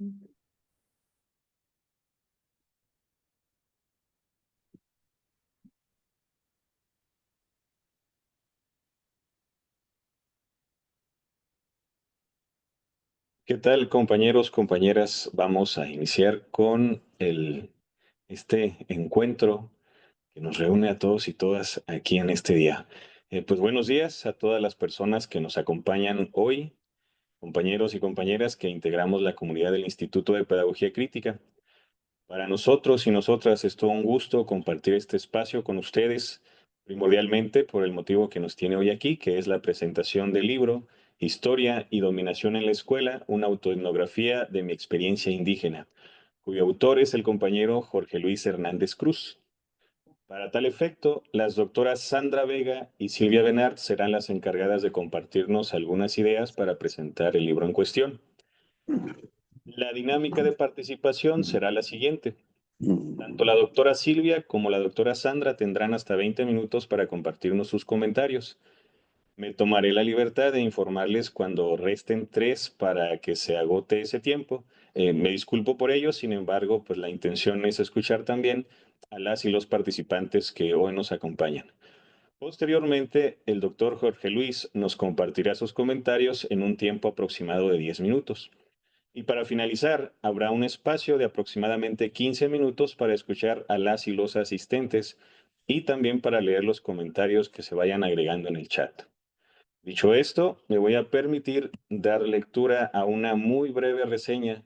¿Qué tal, compañeros, compañeras? Vamos a iniciar con este encuentro que nos reúne a todos y todas aquí en este día. Pues buenos días a todas las personas que nos acompañan hoy, compañeros y compañeras que integramos la comunidad del Instituto de Pedagogía Crítica. Para nosotros y nosotras es todo un gusto compartir este espacio con ustedes, primordialmente por el motivo que nos tiene hoy aquí, que es la presentación del libro Historia y Dominación en la Escuela, una autoetnografía de mi experiencia indígena, cuyo autor es el compañero Jorge Luis Hernández Cruz. Para tal efecto, las doctoras Sandra Vega y Silvia Benart serán las encargadas de compartirnos algunas ideas para presentar el libro en cuestión. La dinámica de participación será la siguiente. Tanto la doctora Silvia como la doctora Sandra tendrán hasta 20 minutos para compartirnos sus comentarios. Me tomaré la libertad de informarles cuando resten 3 para que se agote ese tiempo. Me disculpo por ello, sin embargo, pues la intención es escuchar también a las y los participantes que hoy nos acompañan. Posteriormente, el doctor Jorge Luis nos compartirá sus comentarios en un tiempo aproximado de 10 minutos. Y para finalizar, habrá un espacio de aproximadamente 15 minutos para escuchar a las y los asistentes y también para leer los comentarios que se vayan agregando en el chat. Dicho esto, me voy a permitir dar lectura a una muy breve reseña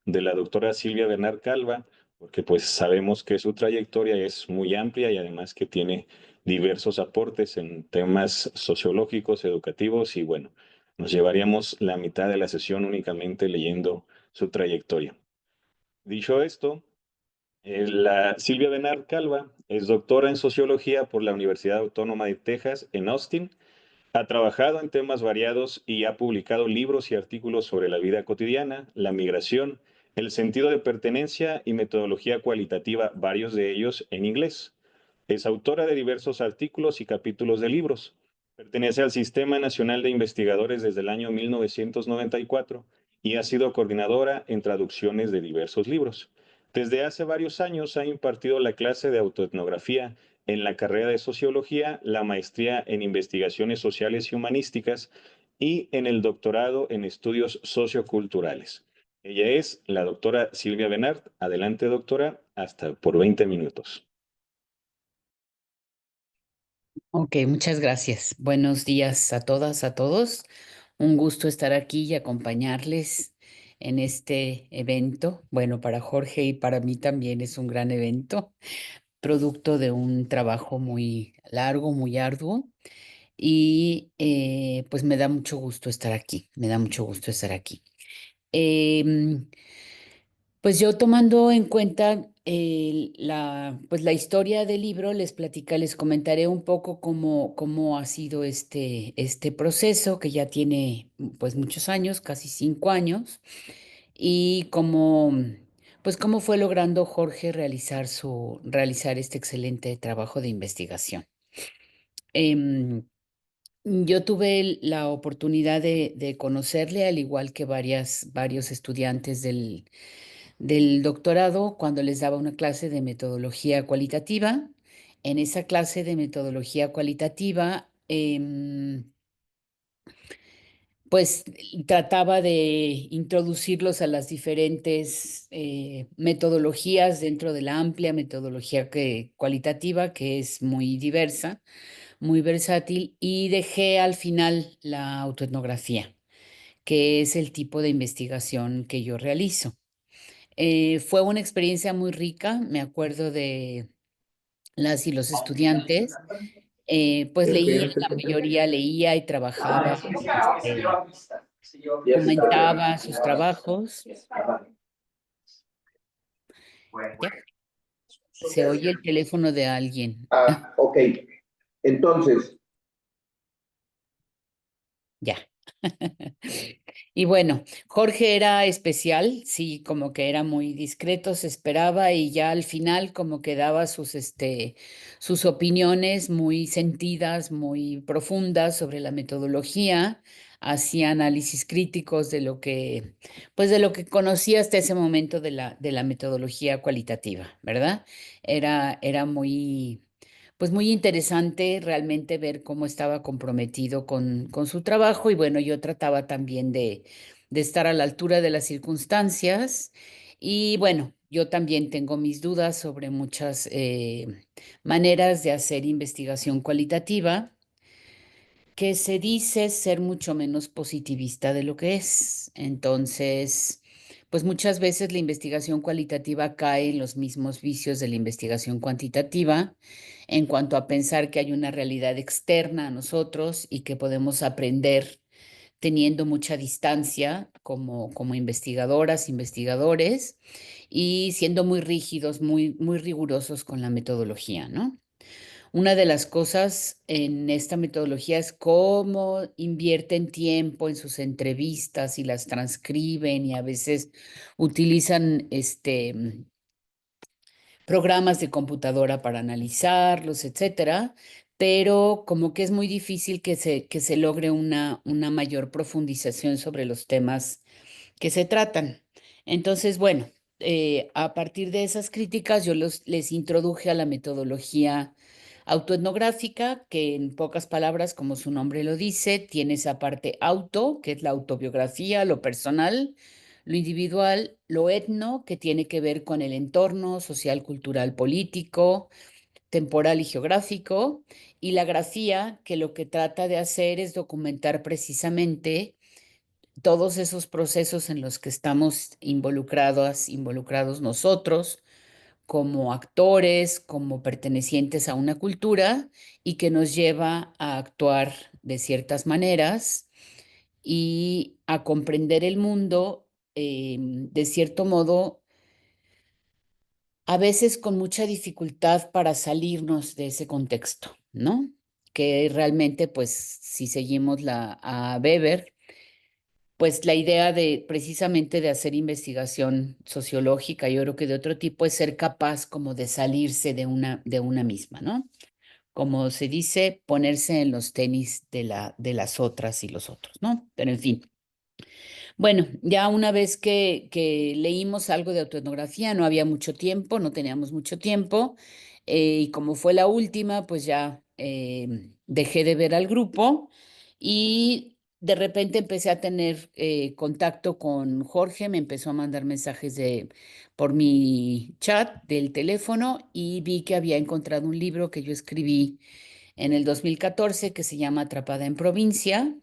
de la doctora Silvia Bernard Calva, porque pues sabemos que su trayectoria es muy amplia y además que tiene diversos aportes en temas sociológicos, educativos y bueno, nos llevaríamos la mitad de la sesión únicamente leyendo su trayectoria. Dicho esto, la Silvia Bernard Calva es doctora en sociología por la Universidad Autónoma de Texas en Austin. Ha trabajado en temas variados y ha publicado libros y artículos sobre la vida cotidiana, la migración, el sentido de pertenencia y metodología cualitativa, varios de ellos en inglés. Es autora de diversos artículos y capítulos de libros. Pertenece al Sistema Nacional de Investigadores desde el año 1994 y ha sido coordinadora en traducciones de diversos libros. Desde hace varios años ha impartido la clase de autoetnografía en la carrera de Sociología, la maestría en Investigaciones Sociales y Humanísticas y en el doctorado en Estudios Socioculturales. Ella es la doctora Silvia Benart. Adelante, doctora, hasta por 20 minutos. Ok, muchas gracias. Buenos días a todas, a todos. Un gusto estar aquí y acompañarles en este evento. Bueno, para Jorge y para mí también es un gran evento, producto de un trabajo muy largo, muy arduo. Y pues me da mucho gusto estar aquí, me da mucho gusto estar aquí. Em, pues yo tomando en cuenta pues la historia del libro, les comentaré un poco cómo ha sido este proceso que ya tiene pues muchos años, casi 5 años, y pues cómo fue logrando Jorge realizar este excelente trabajo de investigación. Em, yo tuve la oportunidad de conocerle, al igual que varios estudiantes del doctorado, cuando les daba una clase de metodología cualitativa. En esa clase de metodología cualitativa, pues trataba de introducirlos a las diferentes metodologías dentro de la amplia metodología cualitativa, que es muy diversa, muy versátil, y dejé al final la autoetnografía, que es el tipo de investigación que yo realizo. Fue una experiencia muy rica, me acuerdo de las y los estudiantes, pues leían, la mayoría leía y trabajaba, comentaba sus trabajos. Ya, se oye el teléfono de alguien. Ah, ok. Entonces, Ya. Y bueno, Jorge era especial, sí, como que era muy discreto, se esperaba y ya al final como que daba sus opiniones muy sentidas, muy profundas sobre la metodología, hacía análisis críticos pues de lo que conocía hasta ese momento de la metodología cualitativa, ¿verdad? Era pues muy interesante realmente ver cómo estaba comprometido con su trabajo y bueno, yo trataba también de estar a la altura de las circunstancias y bueno, yo también tengo mis dudas sobre muchas maneras de hacer investigación cualitativa que se dice ser mucho menos positivista de lo que es. Entonces, pues muchas veces la investigación cualitativa cae en los mismos vicios de la investigación cuantitativa en cuanto a pensar que hay una realidad externa a nosotros y que podemos aprender teniendo mucha distancia como investigadoras, investigadores y siendo muy rígidos, muy rigurosos con la metodología, ¿no? Una de las cosas en esta metodología es cómo invierten tiempo en sus entrevistas y las transcriben y a veces utilizan programas de computadora para analizarlos, etcétera, pero como que es muy difícil que se logre una mayor profundización sobre los temas que se tratan. Entonces, bueno, a partir de esas críticas yo les introduje a la metodología autoetnográfica, que en pocas palabras, como su nombre lo dice, tiene esa parte auto, que es la autobiografía, lo personal, lo individual, lo etno, que tiene que ver con el entorno social, cultural, político, temporal y geográfico, y la grafía, que lo que trata de hacer es documentar precisamente todos esos procesos en los que estamos involucrados nosotros como actores, como pertenecientes a una cultura y que nos lleva a actuar de ciertas maneras y a comprender el mundo de cierto modo, a veces con mucha dificultad para salirnos de ese contexto, ¿no? Que realmente, pues, si seguimos a Weber, pues la idea de precisamente de hacer investigación sociológica, yo creo que de otro tipo, es ser capaz como de salirse de una misma, ¿no? Como se dice, ponerse en los tenis de las otras y los otros, ¿no? Pero en fin. Bueno, ya una vez que leímos algo de autoetnografía, no había mucho tiempo, no teníamos mucho tiempo, y como fue la última, pues ya dejé de ver al grupo y de repente empecé a tener contacto con Jorge, me empezó a mandar mensajes por mi chat del teléfono y vi que había encontrado un libro que yo escribí en el 2014 que se llama Atrapada en Provincia,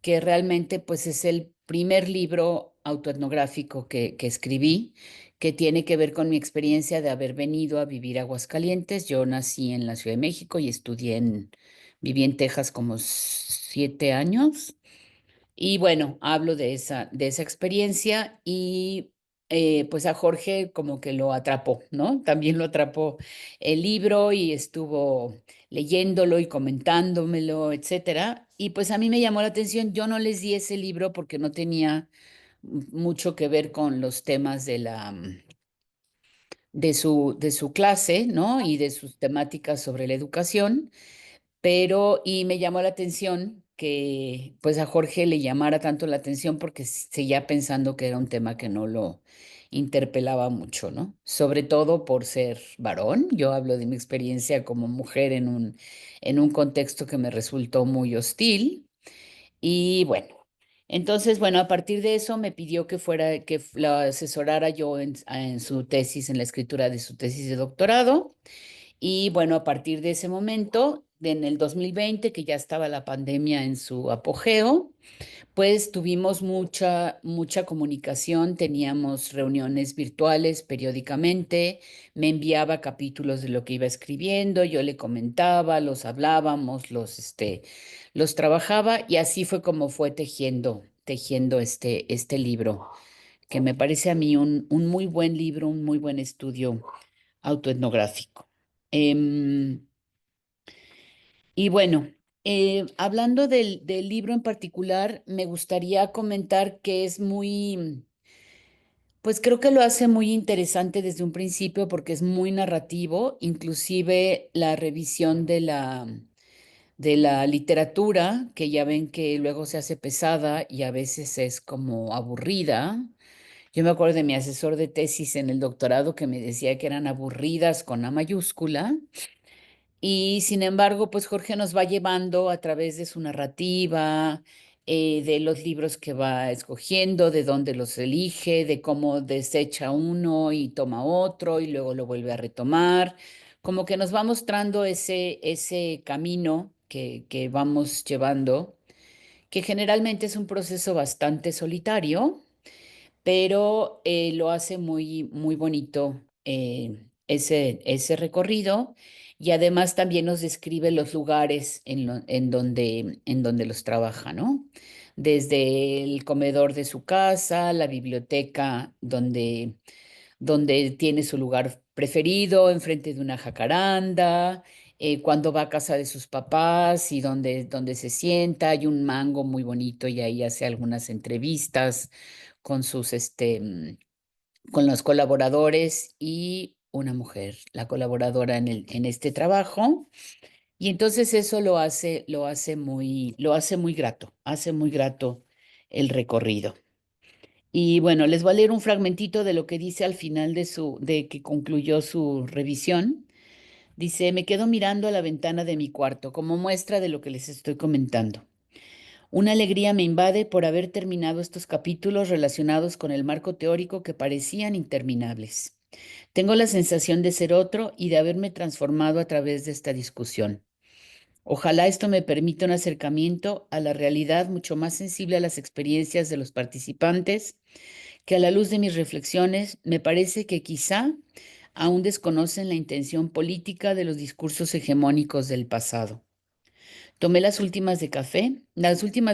que realmente pues es el primer libro autoetnográfico que escribí, que tiene que ver con mi experiencia de haber venido a vivir a Aguascalientes. Yo nací en la Ciudad de México y viví en Texas como 7 años. Y bueno, hablo de esa experiencia y pues a Jorge como que lo atrapó, ¿no? También lo atrapó el libro y estuvo leyéndolo y comentándomelo, etcétera. Y pues a mí me llamó la atención, yo no les di ese libro porque no tenía mucho que ver con los temas de su clase, ¿no? Y de sus temáticas sobre la educación. Pero, y me llamó la atención que pues a Jorge le llamara tanto la atención porque seguía pensando que era un tema que no lo interpelaba mucho, ¿no? Sobre todo por ser varón. Yo hablo de mi experiencia como mujer en un contexto que me resultó muy hostil. Y bueno, entonces, bueno, a partir de eso me pidió que la asesorara yo en su tesis, en la escritura de su tesis de doctorado. Y bueno, a partir de ese momento, en el 2020, que ya estaba la pandemia en su apogeo, pues tuvimos mucha comunicación, teníamos reuniones virtuales periódicamente, me enviaba capítulos de lo que iba escribiendo, yo le comentaba, los hablábamos, los trabajaba y así fue como fue tejiendo este libro, que me parece a mí un muy buen libro, un muy buen estudio autoetnográfico. Em, y bueno, hablando del libro en particular, me gustaría comentar que es pues creo que lo hace muy interesante desde un principio porque es muy narrativo, inclusive la revisión de la literatura, que ya ven que luego se hace pesada y a veces es como aburrida. Yo me acuerdo de mi asesor de tesis en el doctorado que me decía que eran aburridas con A mayúscula. Y sin embargo, pues Jorge nos va llevando a través de su narrativa, de los libros que va escogiendo, de dónde los elige, de cómo desecha uno y toma otro y luego lo vuelve a retomar. Como que nos va mostrando ese camino que vamos llevando, que generalmente es un proceso bastante solitario, pero lo hace muy, muy bonito ese recorrido, y además también nos describe los lugares en donde los trabaja, ¿no? Desde el comedor de su casa, la biblioteca donde tiene su lugar preferido, enfrente de una jacaranda, cuando va a casa de sus papás y donde se sienta, hay un mango muy bonito y ahí hace algunas entrevistas con con los colaboradores y una mujer, la colaboradora en este trabajo. Y entonces eso lo hace muy grato el recorrido. Y bueno, les voy a leer un fragmentito de lo que dice al final de que concluyó su revisión. Dice: me quedo mirando a la ventana de mi cuarto como muestra de lo que les estoy comentando. Una alegría me invade por haber terminado estos capítulos relacionados con el marco teórico que parecían interminables. Tengo la sensación de ser otro y de haberme transformado a través de esta discusión. Ojalá esto me permita un acercamiento a la realidad mucho más sensible a las experiencias de los participantes, que a la luz de mis reflexiones me parece que quizá aún desconocen la intención política de los discursos hegemónicos del pasado. Tomé las últimas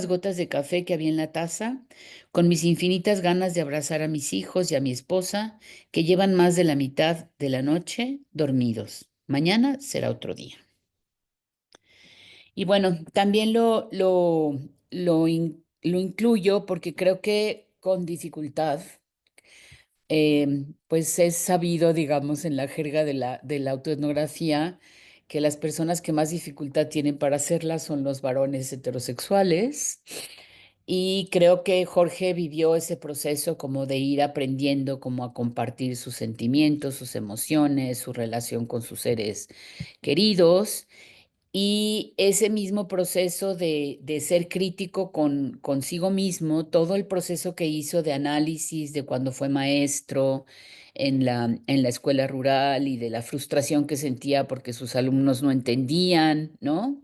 gotas de café que había en la taza, con mis infinitas ganas de abrazar a mis hijos y a mi esposa, que llevan más de la mitad de la noche dormidos. Mañana será otro día. Y bueno, también lo incluyo porque creo que con dificultad, pues es sabido, digamos, en la jerga de la autoetnografía, que las personas que más dificultad tienen para hacerla son los varones heterosexuales. Y creo que Jorge vivió ese proceso como de ir aprendiendo como a compartir sus sentimientos, sus emociones, su relación con sus seres queridos, y ese mismo proceso de ser crítico consigo mismo, todo el proceso que hizo de análisis de cuando fue maestro en la escuela rural y de la frustración que sentía porque sus alumnos no entendían, ¿no?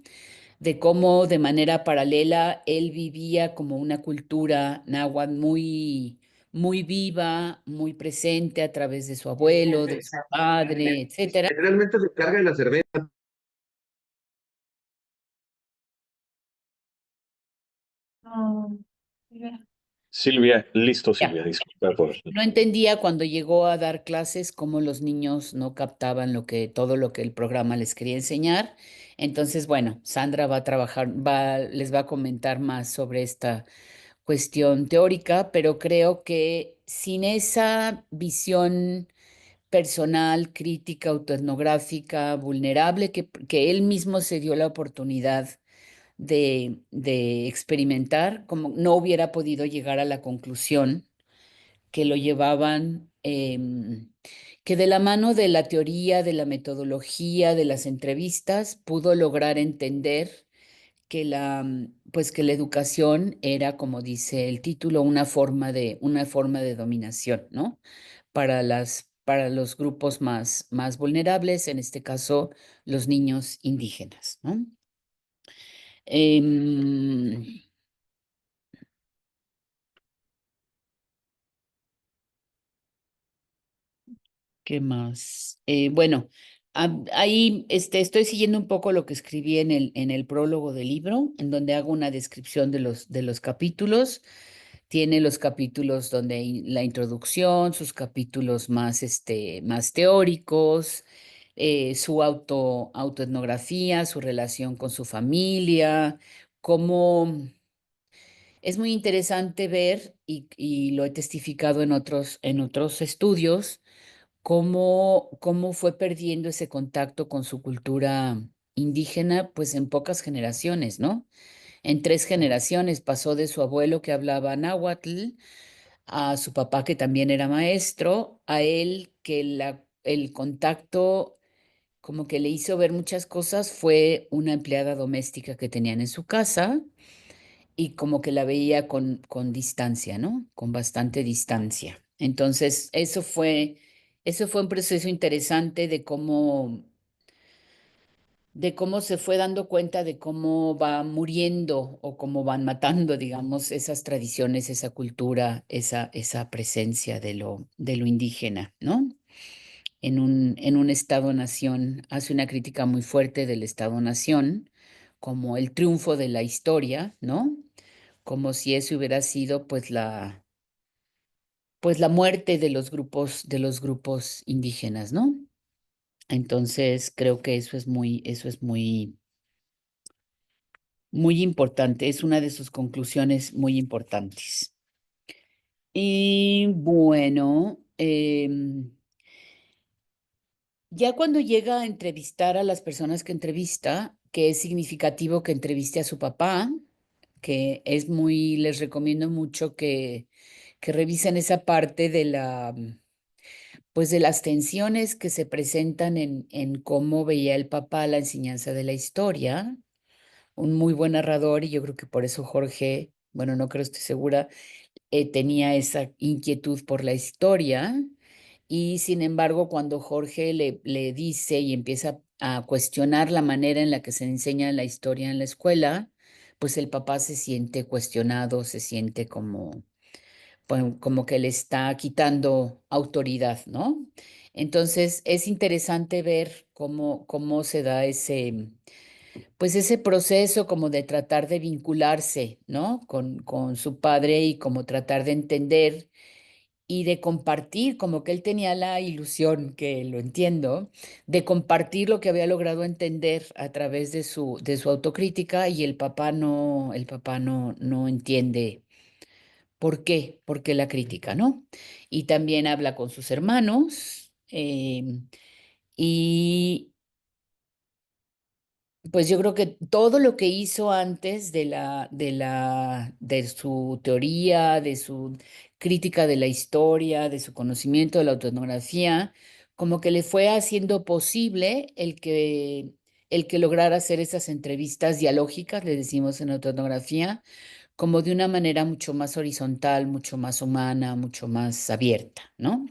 De cómo de manera paralela él vivía como una cultura náhuatl muy, muy viva, muy presente a través de su abuelo, de su padre, etcétera. Generalmente se carga en la cerveza. No, mira. Silvia, listo, Ya. Silvia, disculpa por... No entendía cuando llegó a dar clases cómo los niños no captaban todo lo que el programa les quería enseñar. Entonces, bueno, Sandra va a trabajar, les va a comentar más sobre esta cuestión teórica, pero creo que sin esa visión personal, crítica, autoetnográfica, vulnerable, que él mismo se dio la oportunidad de experimentar, como no hubiera podido llegar a la conclusión que lo llevaban, que de la mano de la teoría, de la metodología, de las entrevistas, pudo lograr entender pues que la educación era, como dice el título, una forma de dominación, ¿no? Para los grupos más vulnerables, en este caso, los niños indígenas, ¿no? Em, ¿Qué más? Bueno, ahí estoy siguiendo un poco lo que escribí en el prólogo del libro, en donde hago una descripción de los capítulos. Tiene los capítulos donde la introducción, sus capítulos más teóricos, su autoetnografía, su relación con su familia, cómo es muy interesante ver, y lo he testificado en otros estudios, cómo fue perdiendo ese contacto con su cultura indígena pues en pocas generaciones, ¿no? En 3 generaciones pasó de su abuelo que hablaba náhuatl, a su papá que también era maestro, a él que el contacto como que le hizo ver muchas cosas fue una empleada doméstica que tenían en su casa y como que la veía con distancia, ¿no? Con bastante distancia. Entonces, eso fue un proceso interesante de cómo se fue dando cuenta de cómo va muriendo o cómo van matando, digamos, esas tradiciones, esa cultura, esa presencia de lo indígena, ¿no? En un Estado-nación, hace una crítica muy fuerte del Estado-nación como el triunfo de la historia, ¿no? Como si eso hubiera sido pues la muerte de los grupos indígenas, ¿no? Entonces, creo que eso es muy, muy importante, es una de sus conclusiones muy importantes. Y bueno, ya cuando llega a entrevistar a las personas que entrevista, que es significativo que entreviste a su papá, que les recomiendo mucho que revisen esa parte pues de las tensiones que se presentan en cómo veía el papá la enseñanza de la historia. Un muy buen narrador y yo creo que por eso Jorge, bueno, no creo, estoy segura, tenía esa inquietud por la historia y sin embargo cuando Jorge le dice y empieza a cuestionar la manera en la que se enseña la historia en la escuela, pues el papá se siente cuestionado, se siente como que le está quitando autoridad, ¿no? Entonces es interesante ver cómo se da pues ese proceso como de tratar de vincularse, ¿no? Con su padre y como tratar de entender y de compartir, como que él tenía la ilusión, que lo entiendo, de compartir lo que había logrado entender a través de su autocrítica y el papá no entiende por qué la crítica, ¿no? Y también habla con sus hermanos y pues yo creo que todo lo que hizo antes de su teoría, de su crítica de la historia, de su conocimiento de la autoetnografía, como que le fue haciendo posible el que lograra hacer esas entrevistas dialógicas, le decimos en autoetnografía, como de una manera mucho más horizontal, mucho más humana, mucho más abierta, ¿no?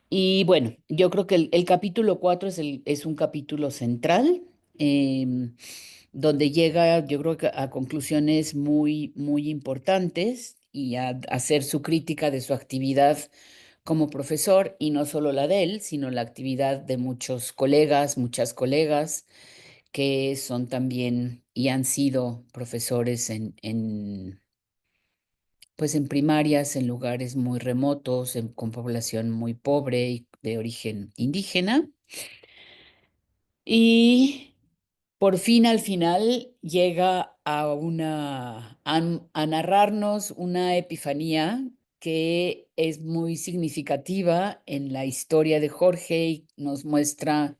Y bueno, yo creo que el capítulo 4 es un capítulo central, em, donde llega, yo creo que a conclusiones muy, muy importantes y a hacer su crítica de su actividad como profesor, y no solo la de él, sino la actividad de muchos colegas, muchas colegas que son también y han sido profesores pues en primarias, en lugares muy remotos, con población muy pobre y de origen indígena. Y por fin, al final, llega a narrarnos una epifanía que es muy significativa en la historia de Jorge y nos muestra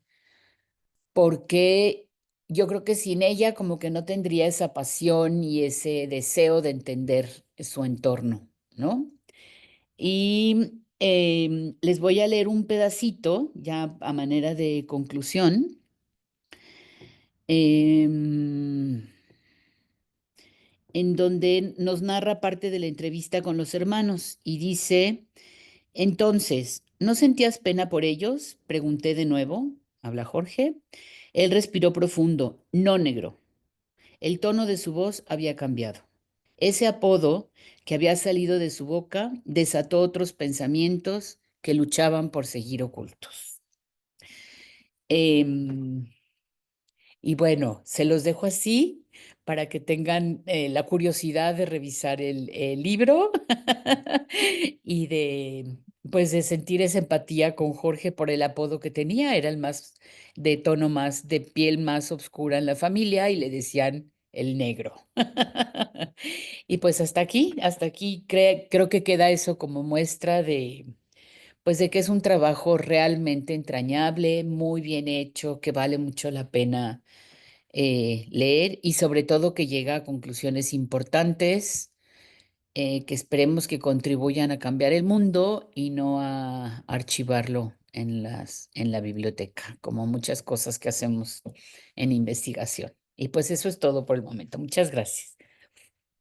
por qué yo creo que sin ella como que no tendría esa pasión y ese deseo de entender su entorno, ¿no? Y les voy a leer un pedacito, ya a manera de conclusión, em, en donde nos narra parte de la entrevista con los hermanos y dice, entonces, ¿no sentías pena por ellos? Pregunté de nuevo, habla Jorge. Él respiró profundo, no, negro. El tono de su voz había cambiado. Ese apodo que había salido de su boca desató otros pensamientos que luchaban por seguir ocultos. Em, y bueno, se los dejo así para que tengan la curiosidad de revisar el libro y pues de sentir esa empatía con Jorge por el apodo que tenía. Era el más de tono más, de piel más oscura en la familia y le decían el negro. Y pues hasta aquí creo que queda eso como muestra pues de que es un trabajo realmente entrañable, muy bien hecho, que vale mucho la pena leer y sobre todo que llega a conclusiones importantes que esperemos que contribuyan a cambiar el mundo y no a archivarlo en la biblioteca, como muchas cosas que hacemos en investigación. Y pues eso es todo por el momento. Muchas gracias.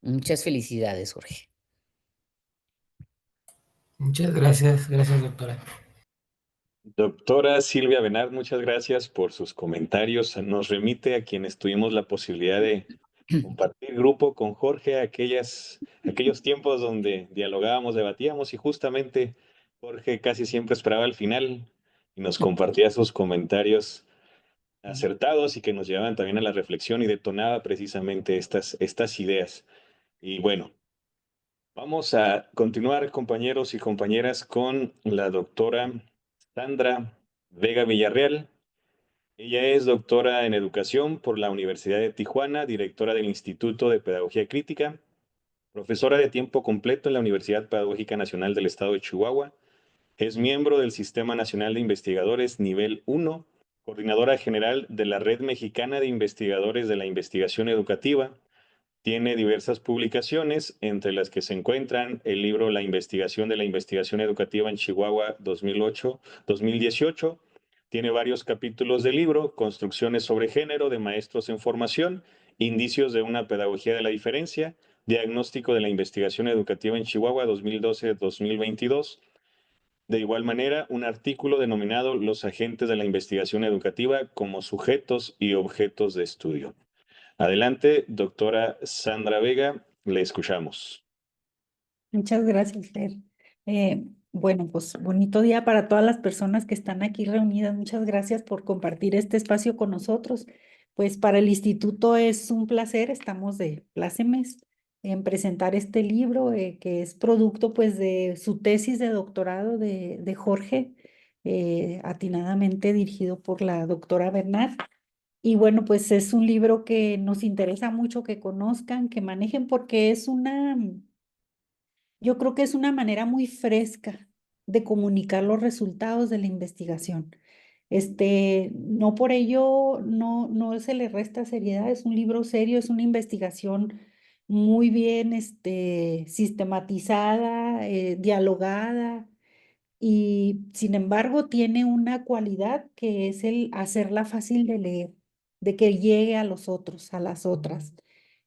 Muchas felicidades, Jorge. Muchas gracias, gracias, doctora. Doctora Silvia Benard, muchas gracias por sus comentarios. Nos remite a quienes tuvimos la posibilidad de compartir grupo con Jorge aquellos tiempos donde dialogábamos, debatíamos y justamente Jorge casi siempre esperaba al final y nos compartía sus comentarios acertados y que nos llevaban también a la reflexión y detonaba precisamente estas ideas. Y bueno, vamos a continuar, compañeros y compañeras, con la doctora Sandra Vega Villarreal. Ella es doctora en educación por la Universidad de Tijuana, directora del Instituto de Pedagogía Crítica, profesora de tiempo completo en la Universidad Pedagógica Nacional del Estado de Chihuahua. Es miembro del Sistema Nacional de Investigadores Nivel 1, coordinadora general de la Red Mexicana de Investigadores de la Investigación Educativa. Tiene diversas publicaciones, entre las que se encuentran el libro La investigación de la investigación educativa en Chihuahua 2008-2018. Tiene varios capítulos del libro, Construcciones sobre género de maestros en formación, Indicios de una pedagogía de la diferencia, Diagnóstico de la investigación educativa en Chihuahua 2012-2022. De igual manera, un artículo denominado Los agentes de la investigación educativa como sujetos y objetos de estudio. Adelante, doctora Sandra Vega, le escuchamos. Muchas gracias, Fer. Bueno, pues bonito día para todas las personas que están aquí reunidas. Muchas gracias por compartir este espacio con nosotros. Pues para el instituto es un placer, estamos de plácemes en presentar este libro que es producto pues de su tesis de doctorado de Jorge, atinadamente dirigido por la doctora Bernard. Y bueno, pues es un libro que nos interesa mucho que conozcan, que manejen, porque es yo creo que es una manera muy fresca de comunicar los resultados de la investigación. No por ello no se le resta seriedad, es un libro serio, es una investigación muy bien sistematizada, dialogada, y sin embargo tiene una cualidad que es el hacerla fácil de leer, de que llegue a los otros, a las otras.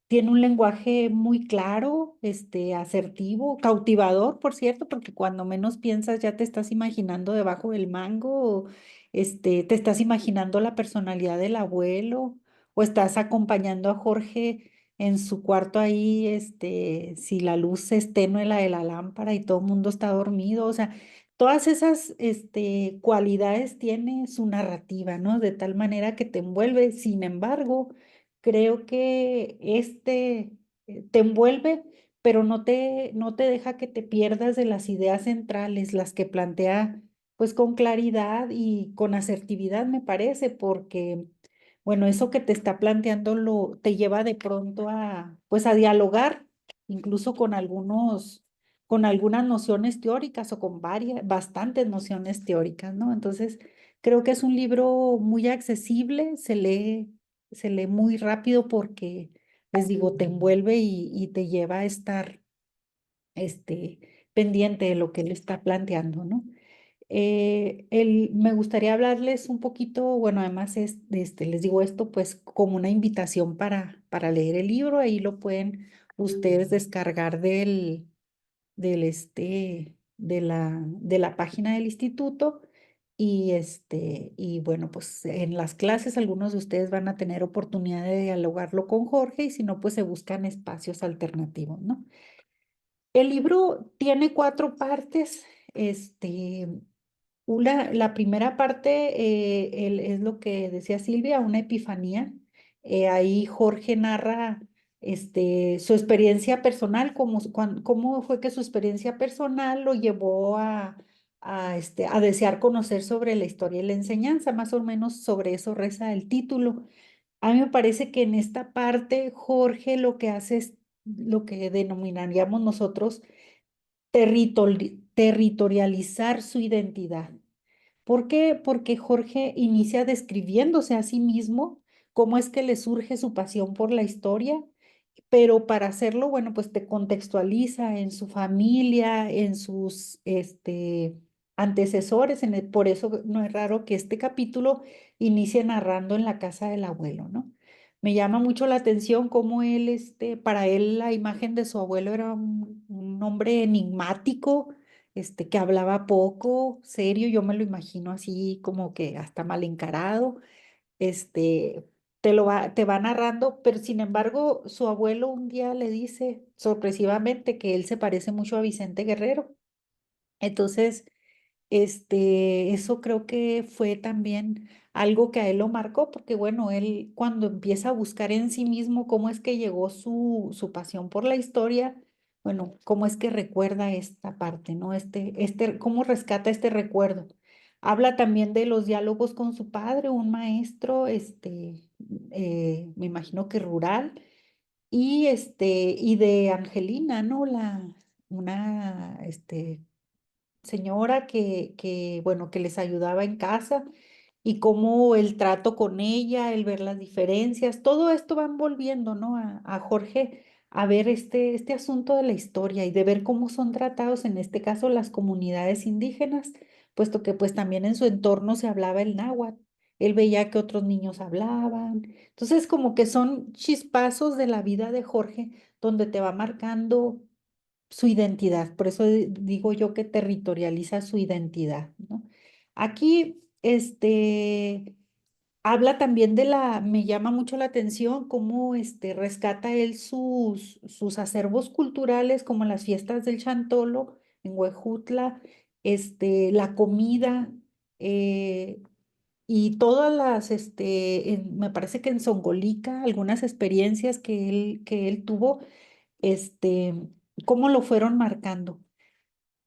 Tiene un lenguaje muy claro, asertivo, cautivador, por cierto, porque cuando menos piensas ya te estás imaginando debajo del mango, o, te estás imaginando la personalidad del abuelo, o estás acompañando a Jorge en su cuarto ahí, si la luz es tenue, la de la lámpara y todo el mundo está dormido, o sea, todas esas, cualidades tiene su narrativa, ¿no? De tal manera que te envuelve. Sin embargo, creo que te envuelve, pero no te deja que te pierdas de las ideas centrales, las que plantea pues con claridad y con asertividad, me parece, porque, bueno, eso que te está planteando te lleva de pronto pues a dialogar, incluso con algunas nociones teóricas o con bastantes nociones teóricas, ¿no? Entonces, creo que es un libro muy accesible, se lee muy rápido porque, les digo, te envuelve y te lleva a estar pendiente de lo que él está planteando, ¿no? Me gustaría hablarles un poquito, bueno, además les digo esto pues como una invitación para leer el libro, ahí lo pueden ustedes descargar de la página del instituto. Y bueno, pues en las clases algunos de ustedes van a tener oportunidad de dialogarlo con Jorge y si no, pues se buscan espacios alternativos, ¿no? El libro tiene 4 partes. La primera parte es lo que decía Silvia, una epifanía. Ahí Jorge narra su experiencia personal, cómo fue que su experiencia personal lo llevó a desear conocer sobre la historia y la enseñanza, más o menos sobre eso reza el título. A mí me parece que en esta parte Jorge lo que hace es lo que denominaríamos nosotros territorializar su identidad. ¿Por qué? Porque Jorge inicia describiéndose a sí mismo cómo es que le surge su pasión por la historia, pero para hacerlo, bueno, pues te contextualiza en su familia, en sus antecesores, por eso no es raro que este capítulo inicie narrando en la casa del abuelo, ¿no? Me llama mucho la atención cómo él, para él la imagen de su abuelo era un hombre enigmático, que hablaba poco, serio, yo me lo imagino así como que hasta mal encarado, este, te va narrando, pero sin embargo, su abuelo un día le dice sorpresivamente que él se parece mucho a Vicente Guerrero. Entonces, eso creo que fue también algo que a él lo marcó, porque bueno, él cuando empieza a buscar en sí mismo cómo es que llegó su pasión por la historia, bueno, cómo es que recuerda esta parte, ¿no? Cómo rescata este recuerdo. Habla también de los diálogos con su padre, un maestro, me imagino que rural, y de Angelina, ¿no? Una, señora bueno, que les ayudaba en casa y cómo el trato con ella, el ver las diferencias, todo esto va envolviendo, ¿no? A Jorge a ver este asunto de la historia y de ver cómo son tratados, en este caso, las comunidades indígenas, puesto que pues también en su entorno se hablaba el náhuatl. Él veía que otros niños hablaban. Entonces, como que son chispazos de la vida de Jorge donde te va marcando su identidad. Por eso digo yo que territorializa su identidad, ¿no? Aquí, habla también me llama mucho la atención cómo, rescata él sus acervos culturales, como las fiestas del Chantolo en Huejutla, la comida, eh, y todas me parece que en Songolica, algunas experiencias que él tuvo, este, cómo lo fueron marcando.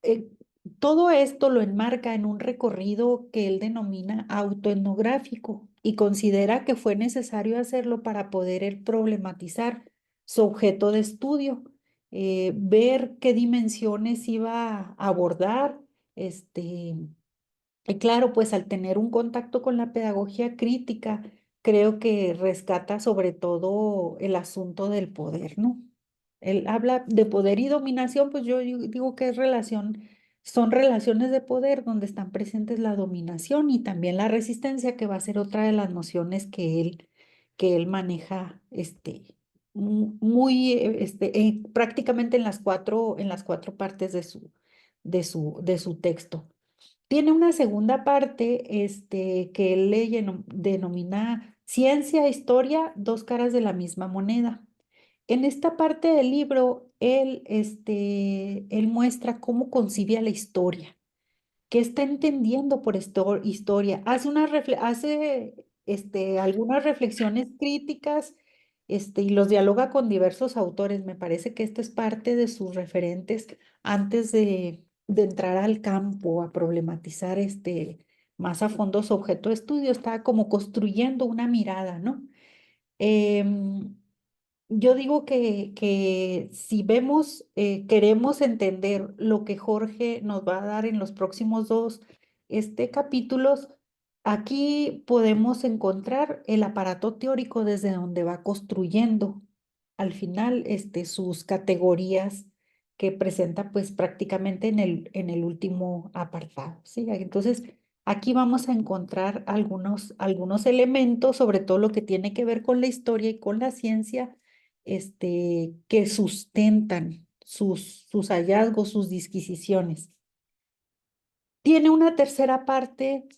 Eh, Todo esto lo enmarca en un recorrido que él denomina autoetnográfico y considera que fue necesario hacerlo para poder él problematizar su objeto de estudio, ver qué dimensiones iba a abordar, y claro, pues al tener un contacto con la pedagogía crítica, creo que rescata sobre todo el asunto del poder, ¿no? Él habla de poder y dominación, pues yo digo que son relaciones de poder donde están presentes la dominación y también la resistencia, que va a ser otra de las nociones que él maneja, muy, prácticamente en las cuatro partes de su texto. Tiene una segunda parte, que él denomina ciencia e historia, dos caras de la misma moneda. En esta parte del libro, él muestra cómo concibe la historia, qué está entendiendo por historia. Hace algunas reflexiones críticas, y los dialoga con diversos autores. Me parece que esto es parte de sus referentes antes de entrar al campo a problematizar más a fondo su objeto de estudio. Está como construyendo una mirada, ¿no? Em, yo digo que si queremos entender lo que Jorge nos va a dar en los próximos dos capítulos, aquí podemos encontrar el aparato teórico desde donde va construyendo al final sus categorías que presenta pues prácticamente en el último apartado, ¿sí? Entonces, aquí vamos a encontrar algunos elementos, sobre todo lo que tiene que ver con la historia y con la ciencia, que sustentan sus hallazgos, sus disquisiciones. Tiene una tercera parte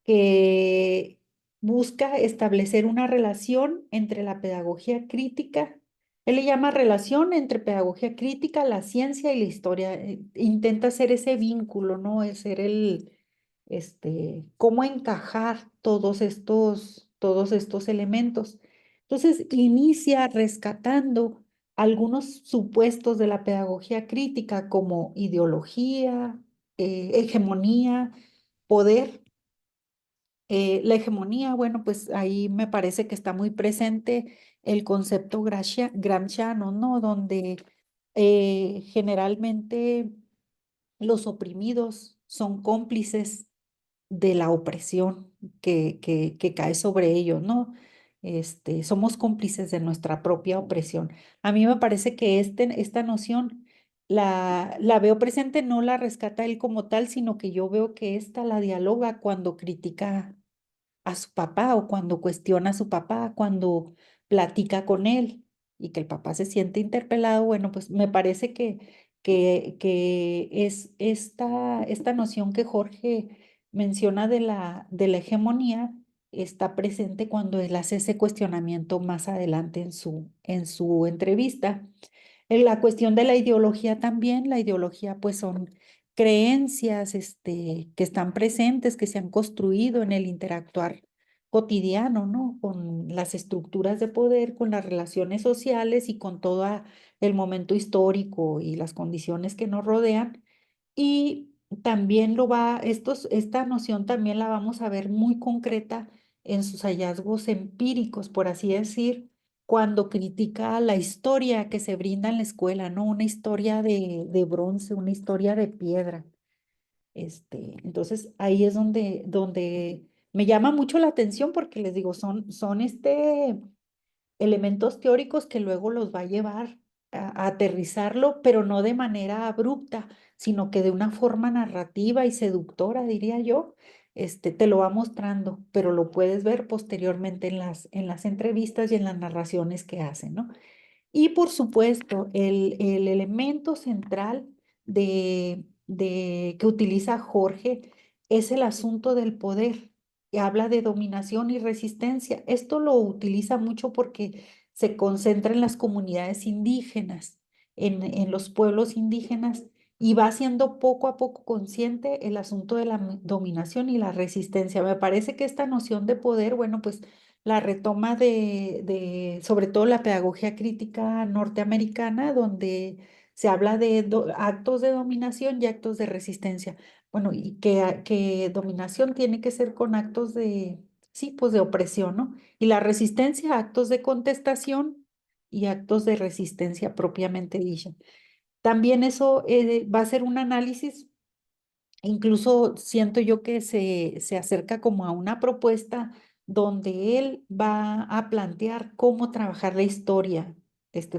que busca establecer una relación entre la pedagogía crítica. Él le llama relación entre pedagogía crítica, la ciencia y la historia. Intenta hacer ese vínculo, ¿no? Es ser cómo encajar todos estos elementos. Entonces, inicia rescatando algunos supuestos de la pedagogía crítica como ideología, hegemonía, poder. La hegemonía, bueno, pues ahí me parece que está muy presente el concepto gramsciano, ¿no? Donde generalmente los oprimidos son cómplices de la opresión que cae sobre ellos, ¿no? Somos cómplices de nuestra propia opresión. A mí me parece que esta noción la veo presente, no la rescata él como tal, sino que yo veo que esta la dialoga cuando critica a su papá o cuando cuestiona a su papá, cuando platica con él y que el papá se siente interpelado. Bueno, pues me parece que es esta noción que Jorge menciona de la hegemonía está presente cuando él hace ese cuestionamiento más adelante en su entrevista. En la cuestión de la ideología también, la ideología pues son creencias que están presentes, que se han construido en el interactuar cotidiano, ¿no? Con las estructuras de poder, con las relaciones sociales y con todo el momento histórico y las condiciones que nos rodean. Y también esta noción también la vamos a ver muy concreta en sus hallazgos empíricos, por así decir, cuando critica la historia que se brinda en la escuela, ¿no? Una historia de bronce, una historia de piedra. Entonces ahí es donde me llama mucho la atención porque les digo, son elementos teóricos que luego los va a llevar a aterrizarlo, pero no de manera abrupta, sino que de una forma narrativa y seductora, diría yo. Te lo va mostrando, pero lo puedes ver posteriormente en las entrevistas y en las narraciones que hace, ¿no? Y por supuesto, el elemento central que utiliza Jorge es el asunto del poder, que habla de dominación y resistencia. Esto lo utiliza mucho porque se concentra en las comunidades indígenas, en los pueblos indígenas, y va haciendo poco a poco consciente el asunto de la dominación y la resistencia. Me parece que esta noción de poder, bueno, pues la retoma sobre todo la pedagogía crítica norteamericana, donde se habla de actos de dominación y actos de resistencia. Bueno, y que dominación tiene que ser con actos sí, pues de opresión, ¿no? Y la resistencia, actos de contestación y actos de resistencia propiamente dicha. También eso va a ser un análisis. Incluso siento yo que se acerca como a una propuesta donde él va a plantear cómo trabajar la historia,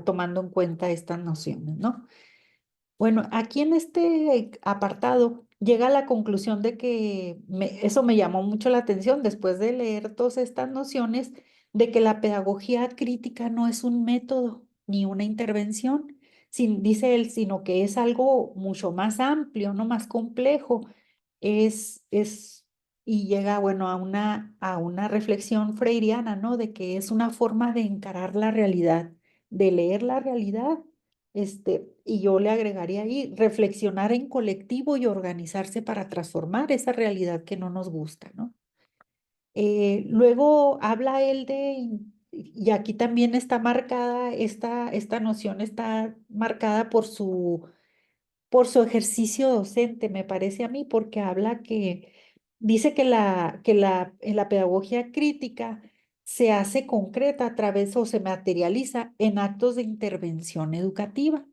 tomando en cuenta estas nociones, ¿no? Bueno, aquí en este apartado llega a la conclusión de que eso me llamó mucho la atención después de leer todas estas nociones de que la pedagogía crítica no es un método ni una intervención, dice él, sino que es algo mucho más amplio, no más complejo. Es, y llega, bueno, a una reflexión freiriana, ¿no? De que es una forma de encarar la realidad, de leer la realidad y yo le agregaría ahí, reflexionar en colectivo y organizarse para transformar esa realidad que no nos gusta, ¿no? Luego habla él y aquí también está marcada, esta noción está marcada por su ejercicio docente, me parece a mí, porque dice en la pedagogía crítica se hace concreta a través o se materializa en actos de intervención educativa.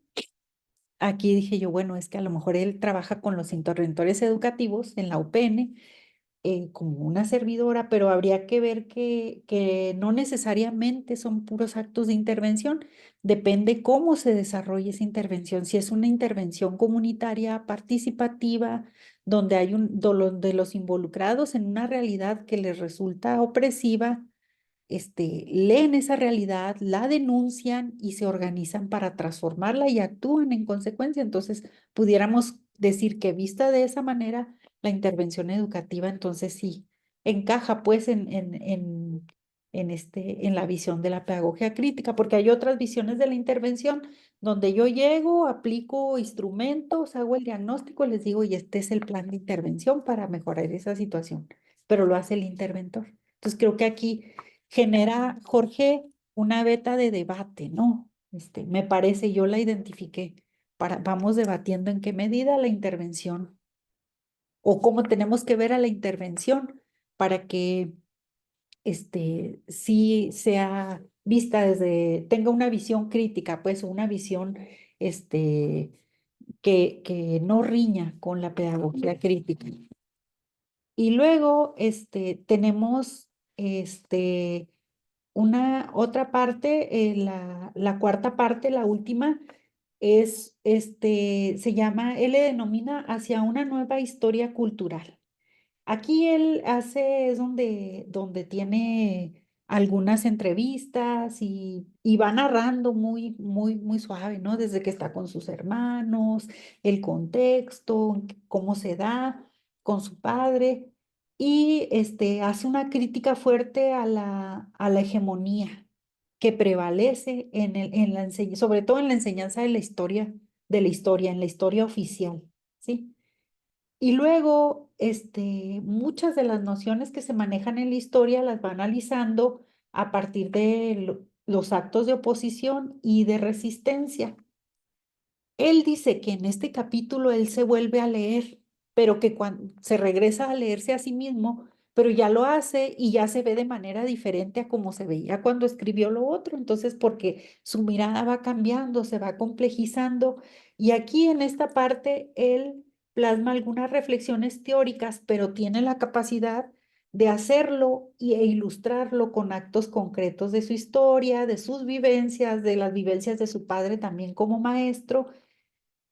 Aquí dije yo, bueno, es que a lo mejor él trabaja con los interventores educativos en la UPN como una servidora, pero habría que ver que no necesariamente son puros actos de intervención, depende cómo se desarrolle esa intervención, si es una intervención comunitaria, participativa, donde hay de los involucrados en una realidad que les resulta opresiva, leen esa realidad, la denuncian y se organizan para transformarla y actúan en consecuencia. Entonces, pudiéramos decir que vista de esa manera, la intervención educativa, entonces sí, encaja pues en la visión de la pedagogía crítica, porque hay otras visiones de la intervención donde yo llego, aplico instrumentos, hago el diagnóstico, les digo, y este es el plan de intervención para mejorar esa situación, pero lo hace el interventor. Entonces, creo que aquí genera, Jorge, una veta de debate, ¿no? Me parece, yo la identifiqué. Vamos debatiendo en qué medida la intervención o cómo tenemos que ver a la intervención para que sí sea vista tenga una visión crítica, pues, o una visión que no riña con la pedagogía crítica. Y luego tenemos una otra parte, la cuarta parte, la última, se llama, él le denomina hacia una nueva historia cultural. Aquí él hace, es donde tiene algunas entrevistas y va narrando muy, muy, muy suave, ¿no? Desde que está con sus hermanos, el contexto, cómo se da con su padre y hace una crítica fuerte a la hegemonía que prevalece sobre todo en la enseñanza en la historia oficial, ¿sí? Y luego, muchas de las nociones que se manejan en la historia las va analizando a partir de los actos de oposición y de resistencia. Él dice que en este capítulo él se vuelve a leer, pero que cuando se regresa a leerse a sí mismo, pero ya lo hace y ya se ve de manera diferente a como se veía cuando escribió lo otro. Entonces, porque su mirada va cambiando, se va complejizando. Y aquí en esta parte él plasma algunas reflexiones teóricas, pero tiene la capacidad de hacerlo e ilustrarlo con actos concretos de su historia, de sus vivencias, de las vivencias de su padre también como maestro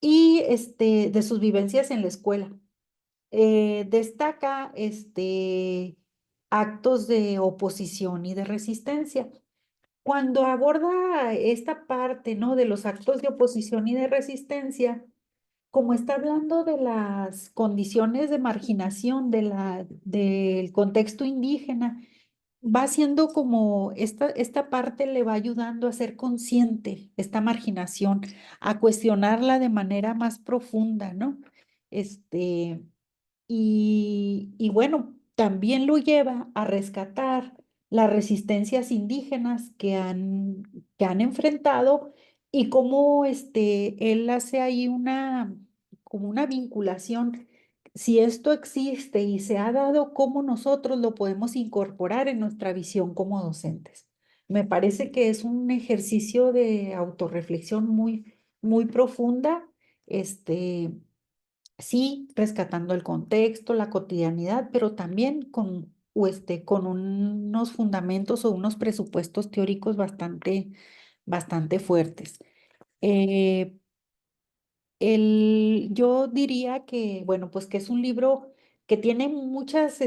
y de sus vivencias en la escuela. Destaca actos de oposición y de resistencia. Cuando aborda esta parte, ¿no? De los actos de oposición y de resistencia, como está hablando de las condiciones de marginación del contexto indígena, va haciendo como esta parte le va ayudando a ser consciente esta marginación, a cuestionarla de manera más profunda, ¿no? Este, y bueno, también lo lleva a rescatar las resistencias indígenas que han enfrentado y cómo él hace ahí como una vinculación. Si esto existe y se ha dado, ¿cómo nosotros lo podemos incorporar en nuestra visión como docentes? Me parece que es un ejercicio de autorreflexión muy, muy profunda. Sí, rescatando el contexto, la cotidianidad, pero también con unos fundamentos o unos presupuestos teóricos bastante, bastante fuertes. Eh, yo diría que, bueno, pues que es un libro que tiene muchas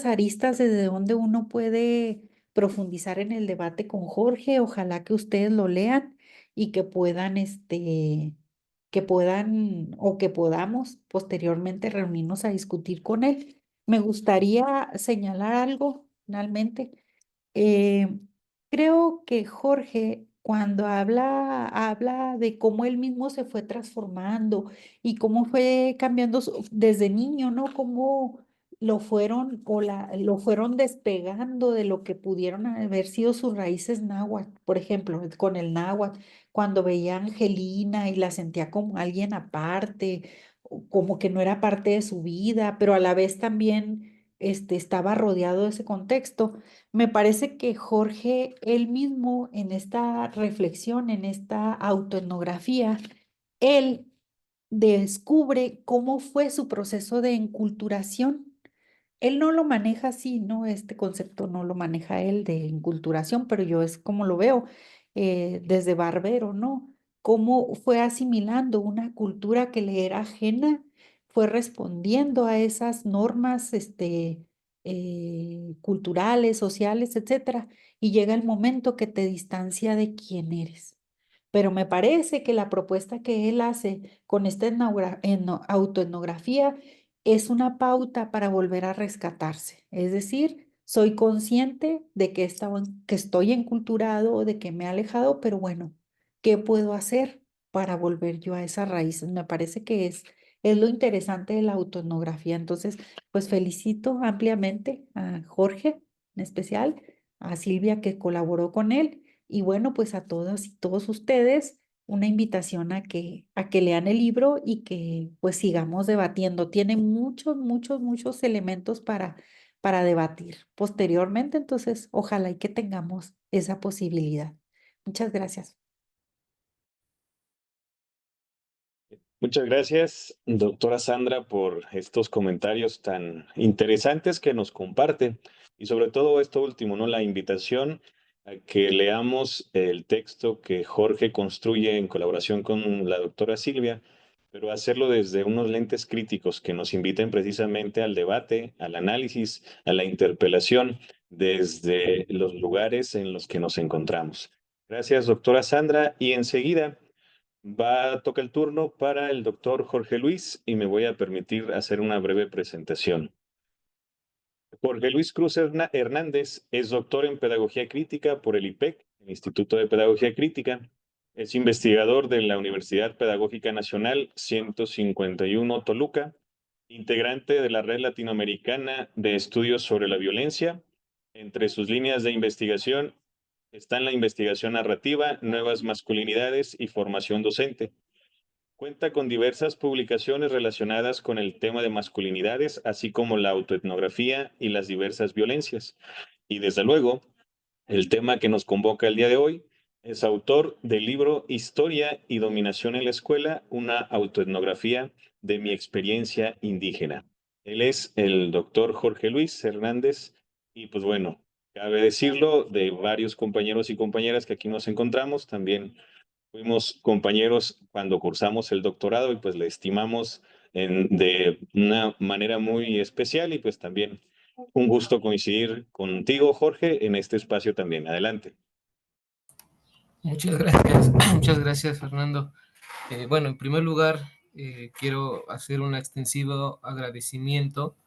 aristas desde donde uno puede profundizar en el debate con Jorge. Ojalá que ustedes lo lean y que puedan o que podamos posteriormente reunirnos a discutir con él. Me gustaría señalar algo, finalmente. Eh, Creo que Jorge, cuando habla de cómo él mismo se fue transformando y cómo fue cambiando desde niño, ¿no? Cómo lo fueron despegando de lo que pudieron haber sido sus raíces náhuatl, por ejemplo, con el náhuatl, cuando veía a Angelina y la sentía como alguien aparte, o como que no era parte de su vida, pero a la vez también estaba rodeado de ese contexto. Me parece que Jorge, él mismo, en esta reflexión, en esta autoetnografía, él descubre cómo fue su proceso de enculturación. Él no lo maneja así, ¿no? Este concepto no lo maneja él de enculturación, pero yo es como lo veo desde Barbero, ¿no? Cómo fue asimilando una cultura que le era ajena, fue respondiendo a esas normas, culturales, sociales, etcétera, y llega el momento que te distancia de quién eres. Pero me parece que la propuesta que él hace con esta autoetnografía es una pauta para volver a rescatarse. Es decir, soy consciente de que estoy enculturado, de que me he alejado, pero bueno, ¿qué puedo hacer para volver yo a esas raíces? Me parece que es lo interesante de la autoetnografía. Entonces, pues felicito ampliamente a Jorge, en especial, a Silvia que colaboró con él. Y bueno, pues a todas y todos ustedes una invitación a que lean el libro y que pues sigamos debatiendo. Tiene muchos, muchos, muchos elementos para debatir posteriormente, entonces ojalá y que tengamos esa posibilidad. Muchas gracias. Muchas gracias, doctora Sandra, por estos comentarios tan interesantes que nos comparte y sobre todo esto último, ¿no? La invitación a que leamos el texto que Jorge construye en colaboración con la doctora Silvia, pero hacerlo desde unos lentes críticos que nos inviten precisamente al debate, al análisis, a la interpelación desde los lugares en los que nos encontramos. Gracias, doctora Sandra, y enseguida toca el turno para el doctor Jorge Luis y me voy a permitir hacer una breve presentación. Jorge Luis Cruz Hernández es doctor en Pedagogía Crítica por el IPEC, el Instituto de Pedagogía Crítica. Es investigador de la Universidad Pedagógica Nacional 151 Toluca, integrante de la Red Latinoamericana de Estudios sobre la Violencia. Entre sus líneas de investigación están la investigación narrativa, nuevas masculinidades y formación docente. Cuenta con diversas publicaciones relacionadas con el tema de masculinidades, así como la autoetnografía y las diversas violencias. Y desde luego, el tema que nos convoca el día de hoy es autor del libro Historia y Dominación en la Escuela, una autoetnografía de mi experiencia indígena. Él es el doctor Jorge Luis Hernández y pues bueno, cabe decirlo de varios compañeros y compañeras que aquí nos encontramos, también fuimos compañeros cuando cursamos el doctorado y pues le estimamos de una manera muy especial y pues también un gusto coincidir contigo, Jorge, en este espacio también. Adelante. Muchas gracias, muchas gracias, Fernando. Bueno, en primer lugar, quiero hacer un extensivo agradecimiento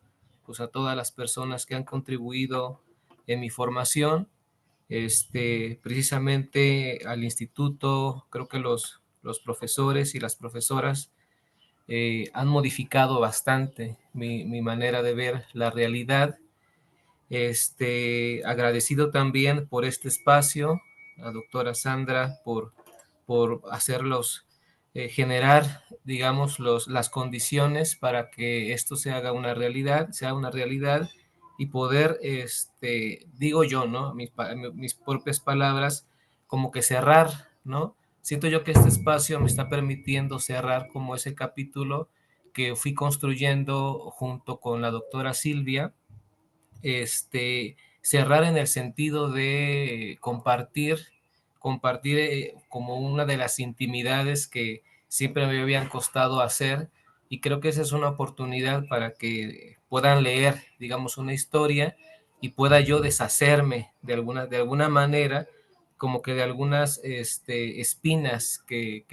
pues, a todas las personas que han contribuido en mi formación, precisamente al instituto. Creo que los profesores y las profesoras han modificado bastante mi manera de ver la realidad. Agradecido también por este espacio, la doctora Sandra, por hacerlos generar, digamos, las condiciones para que esto se haga una realidad y poder, digo yo, ¿no? Mis propias palabras, como que cerrar, ¿no? Siento yo que este espacio me está permitiendo cerrar como ese capítulo que fui construyendo junto con la doctora Silvia, cerrar en el sentido de compartir como una de las intimidades que siempre me habían costado hacer, y creo que esa es una oportunidad para que puedan leer, digamos, una historia y pueda yo deshacerme de alguna manera, como que de algunas espinas que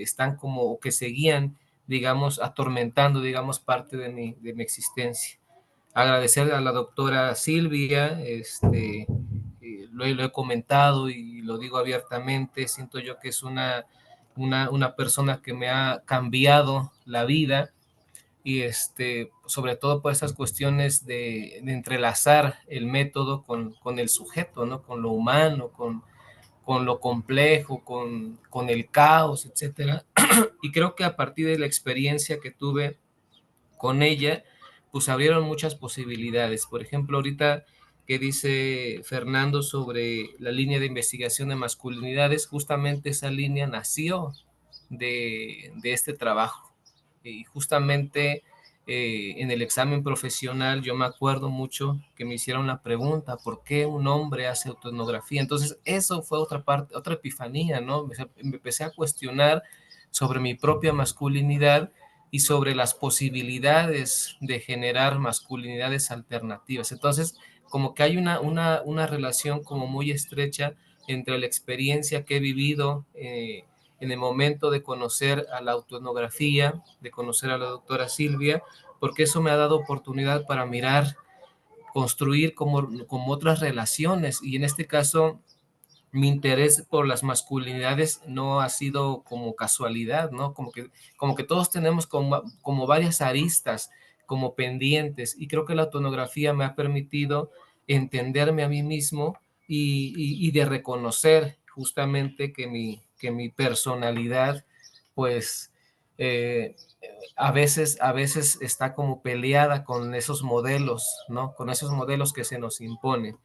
están como, que seguían, digamos, atormentando, digamos, parte de mi existencia. Agradecer a la doctora Silvia, lo he comentado y lo digo abiertamente, siento yo que es una persona que me ha cambiado la vida, y sobre todo por esas cuestiones de entrelazar el método con el sujeto, ¿no? Con lo humano, con lo complejo, con el caos, etcétera. Y creo que a partir de la experiencia que tuve con ella, pues abrieron muchas posibilidades. Por ejemplo, ahorita que dice Fernando sobre la línea de investigación de masculinidades, justamente esa línea nació de este trabajo. Y justamente en el examen profesional yo me acuerdo mucho que me hicieron la pregunta: ¿por qué un hombre hace autoetnografía? Entonces eso fue otra parte, otra epifanía, ¿no? Me empecé a cuestionar sobre mi propia masculinidad y sobre las posibilidades de generar masculinidades alternativas. Entonces, como que hay una relación como muy estrecha entre la experiencia que he vivido en el momento de conocer a la autoetnografía, de conocer a la doctora Silvia, porque eso me ha dado oportunidad para mirar, construir como otras relaciones, y en este caso mi interés por las masculinidades no ha sido como casualidad, ¿no? Como que todos tenemos como varias aristas, como pendientes, y creo que la autoetnografía me ha permitido entenderme a mí mismo y de reconocer justamente que mi personalidad, pues, a veces está como peleada con esos modelos, ¿no? Con esos modelos que se nos imponen.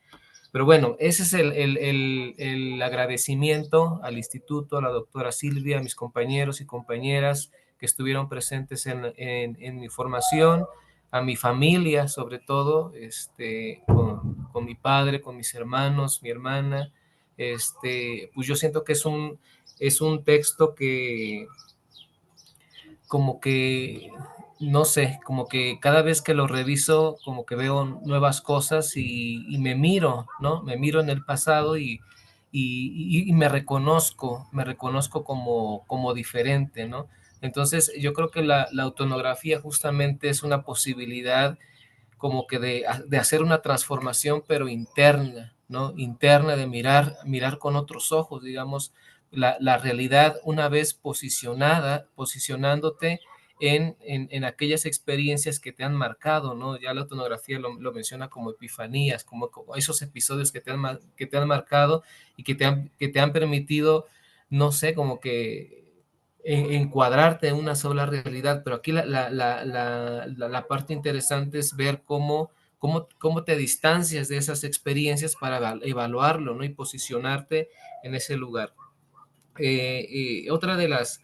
Pero bueno, ese es el agradecimiento al instituto, a la doctora Silvia, a mis compañeros y compañeras que estuvieron presentes en mi formación, a mi familia sobre todo, con mi padre, con mis hermanos, mi hermana. Pues yo siento que es un texto que como que, no sé, como que cada vez que lo reviso, como que veo nuevas cosas y me miro, ¿no? Me miro en el pasado y me reconozco como diferente, ¿no? Entonces, yo creo que la autonografía justamente es una posibilidad como que de hacer una transformación, pero interna, ¿no? Interna, de mirar con otros ojos, digamos, la realidad una vez posicionándote en aquellas experiencias que te han marcado, ¿no? Ya la autonografía lo menciona como epifanías, como esos episodios que te han marcado y que te han permitido, no sé, como que encuadrarte en una sola realidad, pero aquí la parte interesante es ver cómo te distancias de esas experiencias para evaluarlo, ¿no? Y posicionarte en ese lugar. Otra de las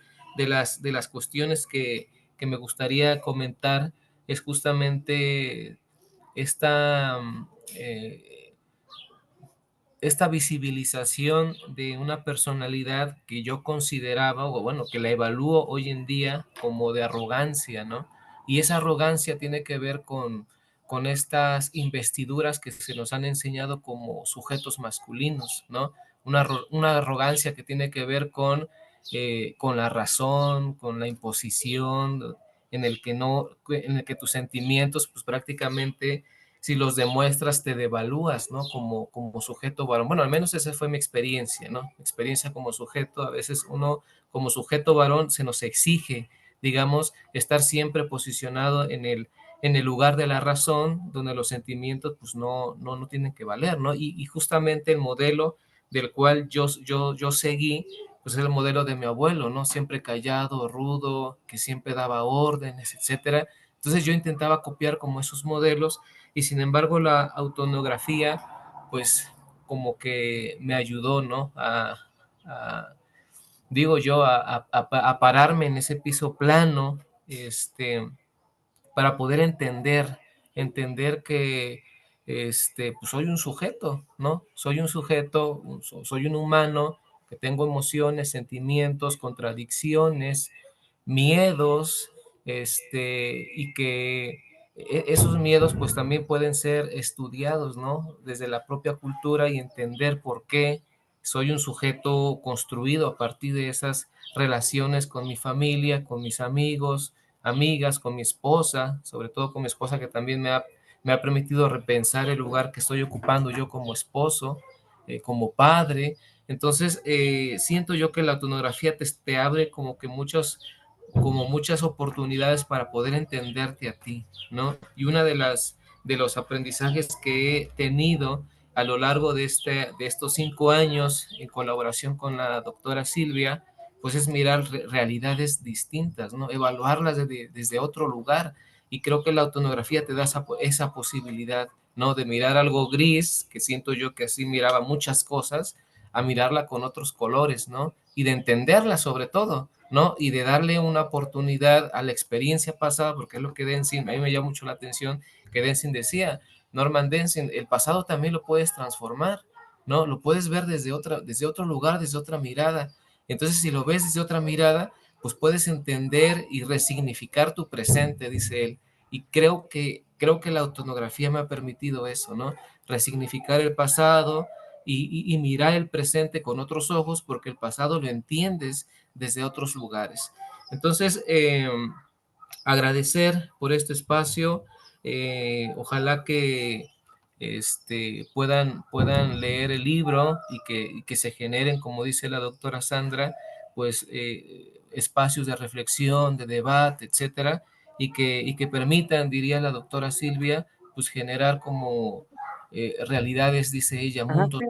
cuestiones que me gustaría comentar es justamente esta, eh, esta visibilización de una personalidad que yo consideraba, o bueno, que la evalúo hoy en día como de arrogancia, ¿no? Y esa arrogancia tiene que ver con estas investiduras que se nos han enseñado como sujetos masculinos, ¿no? Una arrogancia que tiene que ver con la razón, con la imposición, en el que no, en el que tus sentimientos, pues prácticamente si los demuestras te devalúas, ¿no? Como sujeto varón. Bueno, al menos esa fue mi experiencia, ¿no? Mi experiencia como sujeto. A veces uno como sujeto varón se nos exige, digamos, estar siempre posicionado en el lugar de la razón, donde los sentimientos pues no tienen que valer, ¿no? Y justamente el modelo del cual yo seguí, pues es el modelo de mi abuelo, ¿no? Siempre callado, rudo, que siempre daba órdenes, etcétera. Entonces yo intentaba copiar como esos modelos y sin embargo la autonografía pues como que me ayudó, ¿no? Digo yo, a pararme en ese piso plano, para poder entender que pues soy un sujeto, ¿no? Soy un sujeto, soy un humano que tengo emociones, sentimientos, contradicciones, miedos, y que esos miedos pues también pueden ser estudiados, ¿no? Desde la propia cultura y entender por qué soy un sujeto construido a partir de esas relaciones con mi familia, con mis amigos, amigas, con mi esposa, sobre todo con mi esposa que también me ha permitido repensar el lugar que estoy ocupando yo como esposo, como padre. Entonces, siento yo que la autonografía te abre como muchas oportunidades para poder entenderte a ti, ¿no? Y una de los aprendizajes que he tenido a lo largo de estos 5 años en colaboración con la doctora Silvia, pues es mirar realidades distintas, ¿no? Evaluarlas desde otro lugar. Y creo que la autonografía te da esa posibilidad, ¿no? De mirar algo gris, que siento yo que así miraba muchas cosas, a mirarla con otros colores, ¿no? Y de entenderla sobre todo, ¿no? Y de darle una oportunidad a la experiencia pasada, porque es lo que Denzin, a mí me llama mucho la atención que Denzin decía, Norman Denzin, el pasado también lo puedes transformar, ¿no? Lo puedes ver desde otro lugar, desde otra mirada. Entonces, si lo ves desde otra mirada, pues puedes entender y resignificar tu presente, dice él. Y creo que la autonografía me ha permitido eso, ¿no? Resignificar el pasado y mirar el presente con otros ojos, porque el pasado lo entiendes desde otros lugares. Entonces, agradecer por este espacio. Ojalá que puedan leer el libro y que se generen, como dice la doctora Sandra, pues espacios de reflexión, de debate, etcétera, y que permitan, diría la doctora Silvia, pues generar como realidades, dice ella, mundos,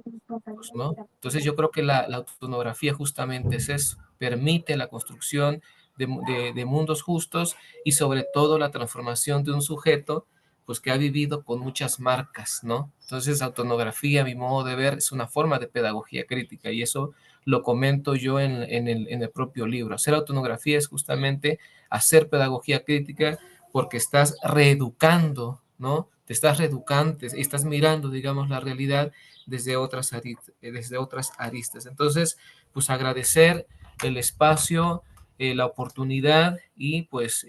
¿no? Entonces yo creo que la autonografía justamente es eso, permite la construcción de mundos justos y sobre todo la transformación de un sujeto pues que ha vivido con muchas marcas, ¿no? Entonces autonografía, a mi modo de ver, es una forma de pedagogía crítica y eso lo comento yo en el propio libro. Hacer autoetnografía es justamente hacer pedagogía crítica porque estás reeducando, ¿no? Te estás reeducando, estás mirando, digamos, la realidad desde otras aristas. Entonces, pues agradecer el espacio, la oportunidad y pues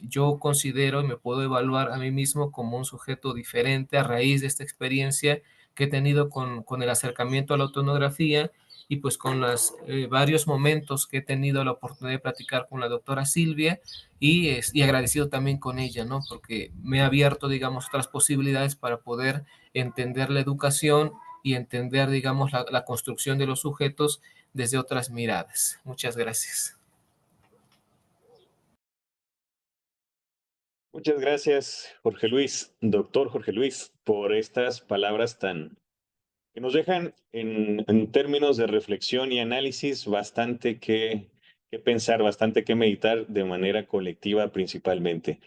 yo considero y me puedo evaluar a mí mismo como un sujeto diferente a raíz de esta experiencia que he tenido con el acercamiento a la autoetnografía y pues con los varios momentos que he tenido la oportunidad de platicar con la doctora Silvia y agradecido también con ella, ¿no? Porque me ha abierto, digamos, otras posibilidades para poder entender la educación y entender, digamos, la construcción de los sujetos desde otras miradas. Muchas gracias. Muchas gracias, Jorge Luis, doctor Jorge Luis, por estas palabras tan que nos dejan en términos de reflexión y análisis bastante que pensar, bastante que meditar de manera colectiva principalmente.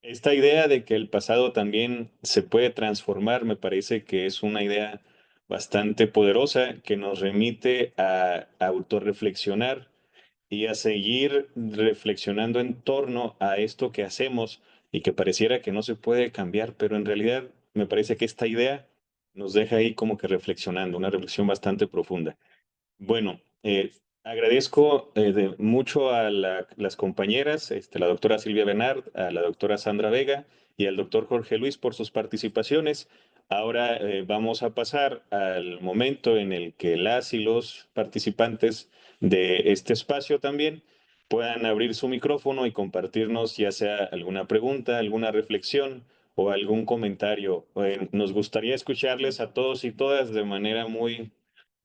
Esta idea de que el pasado también se puede transformar me parece que es una idea bastante poderosa que nos remite a autorreflexionar y a seguir reflexionando en torno a esto que hacemos y que pareciera que no se puede cambiar, pero en realidad me parece que esta idea nos deja ahí como que reflexionando, una reflexión bastante profunda. Bueno, agradezco mucho a las compañeras, la doctora Silvia Bernard, a la doctora Sandra Vega y al doctor Jorge Luis por sus participaciones. Ahora vamos a pasar al momento en el que las y los participantes de este espacio también puedan abrir su micrófono y compartirnos ya sea alguna pregunta, alguna reflexión o algún comentario. Nos gustaría escucharles a todos y todas de manera muy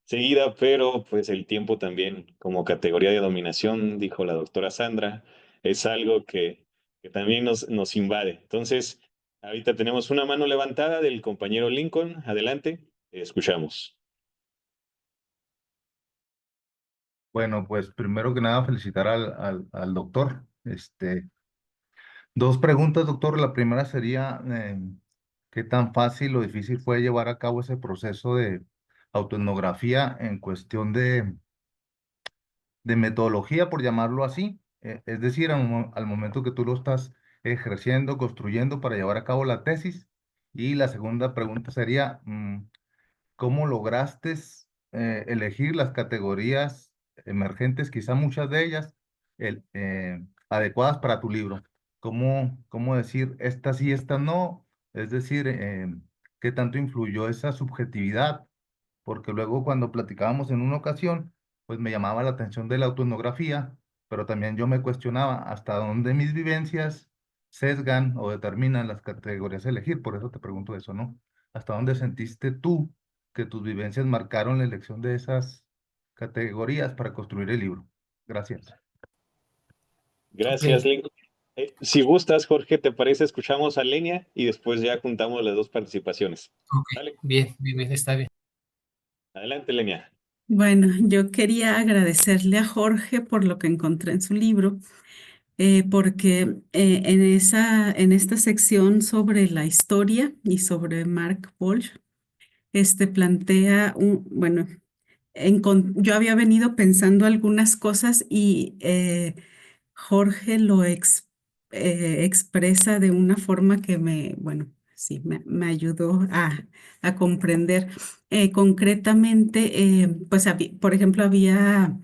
seguida, pero pues el tiempo también como categoría de dominación, dijo la doctora Sandra, es algo que también nos invade. Entonces, ahorita tenemos una mano levantada del compañero Lincoln. Adelante, escuchamos. Bueno, pues primero que nada felicitar al doctor. Dos preguntas, doctor. La primera sería, ¿qué tan fácil o difícil fue llevar a cabo ese proceso de autoetnografía en cuestión de metodología, por llamarlo así? Es decir, al momento que tú lo estás ejerciendo, construyendo para llevar a cabo la tesis. Y la segunda pregunta sería, ¿cómo lograste elegir las categorías emergentes, quizá muchas de ellas, adecuadas para tu libro? ¿Cómo decir esta sí, esta no? Es decir, ¿qué tanto influyó esa subjetividad? Porque luego cuando platicábamos en una ocasión, pues me llamaba la atención de la autoetnografía, pero también yo me cuestionaba hasta dónde mis vivencias sesgan o determinan las categorías a elegir. Por eso te pregunto eso, ¿no? ¿Hasta dónde sentiste tú que tus vivencias marcaron la elección de esas categorías para construir el libro? Gracias. Gracias, Ok. Lincoln. Si gustas, Jorge, ¿te parece? Escuchamos a Lenia y después ya juntamos las dos participaciones. Ok, Vale, bien, bien, bien, está bien. adelante, Lenia. Bueno, yo quería agradecerle a Jorge por lo que encontré en su libro, porque en esta sección sobre la historia y sobre Mark Walsh, plantea bueno, yo había venido pensando algunas cosas y Jorge expresa de una forma que bueno, sí, me ayudó a comprender. Concretamente, pues, por ejemplo, había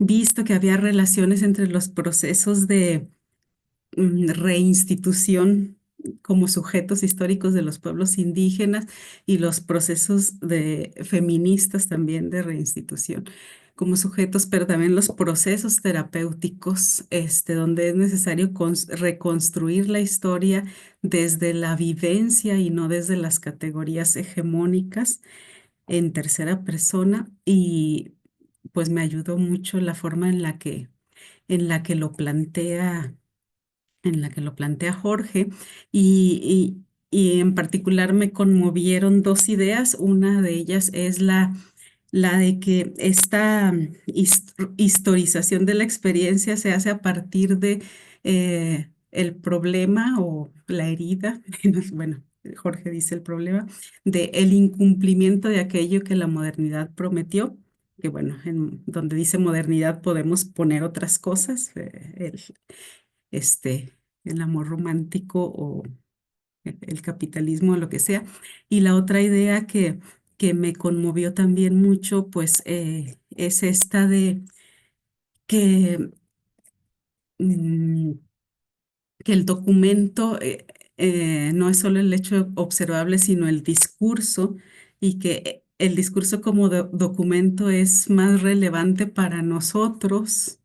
visto que había relaciones entre los procesos de reinstitución como sujetos históricos de los pueblos indígenas y los procesos feministas también de reinstitución como sujetos, pero también los procesos terapéuticos, donde es necesario reconstruir la historia desde la vivencia y no desde las categorías hegemónicas en tercera persona. Y pues me ayudó mucho la forma en la que lo plantea Jorge y en particular me conmovieron dos ideas. Una de ellas es la de que esta historización de la experiencia se hace a partir de el problema o la herida, bueno, Jorge dice el problema, de el incumplimiento de aquello que la modernidad prometió que bueno, en donde dice modernidad podemos poner otras cosas, el amor romántico o el capitalismo, lo que sea. Y la otra idea que me conmovió también mucho, pues es esta de que, mm, que el documento no es solo el hecho observable, sino el discurso, y que el discurso como documento es más relevante para nosotros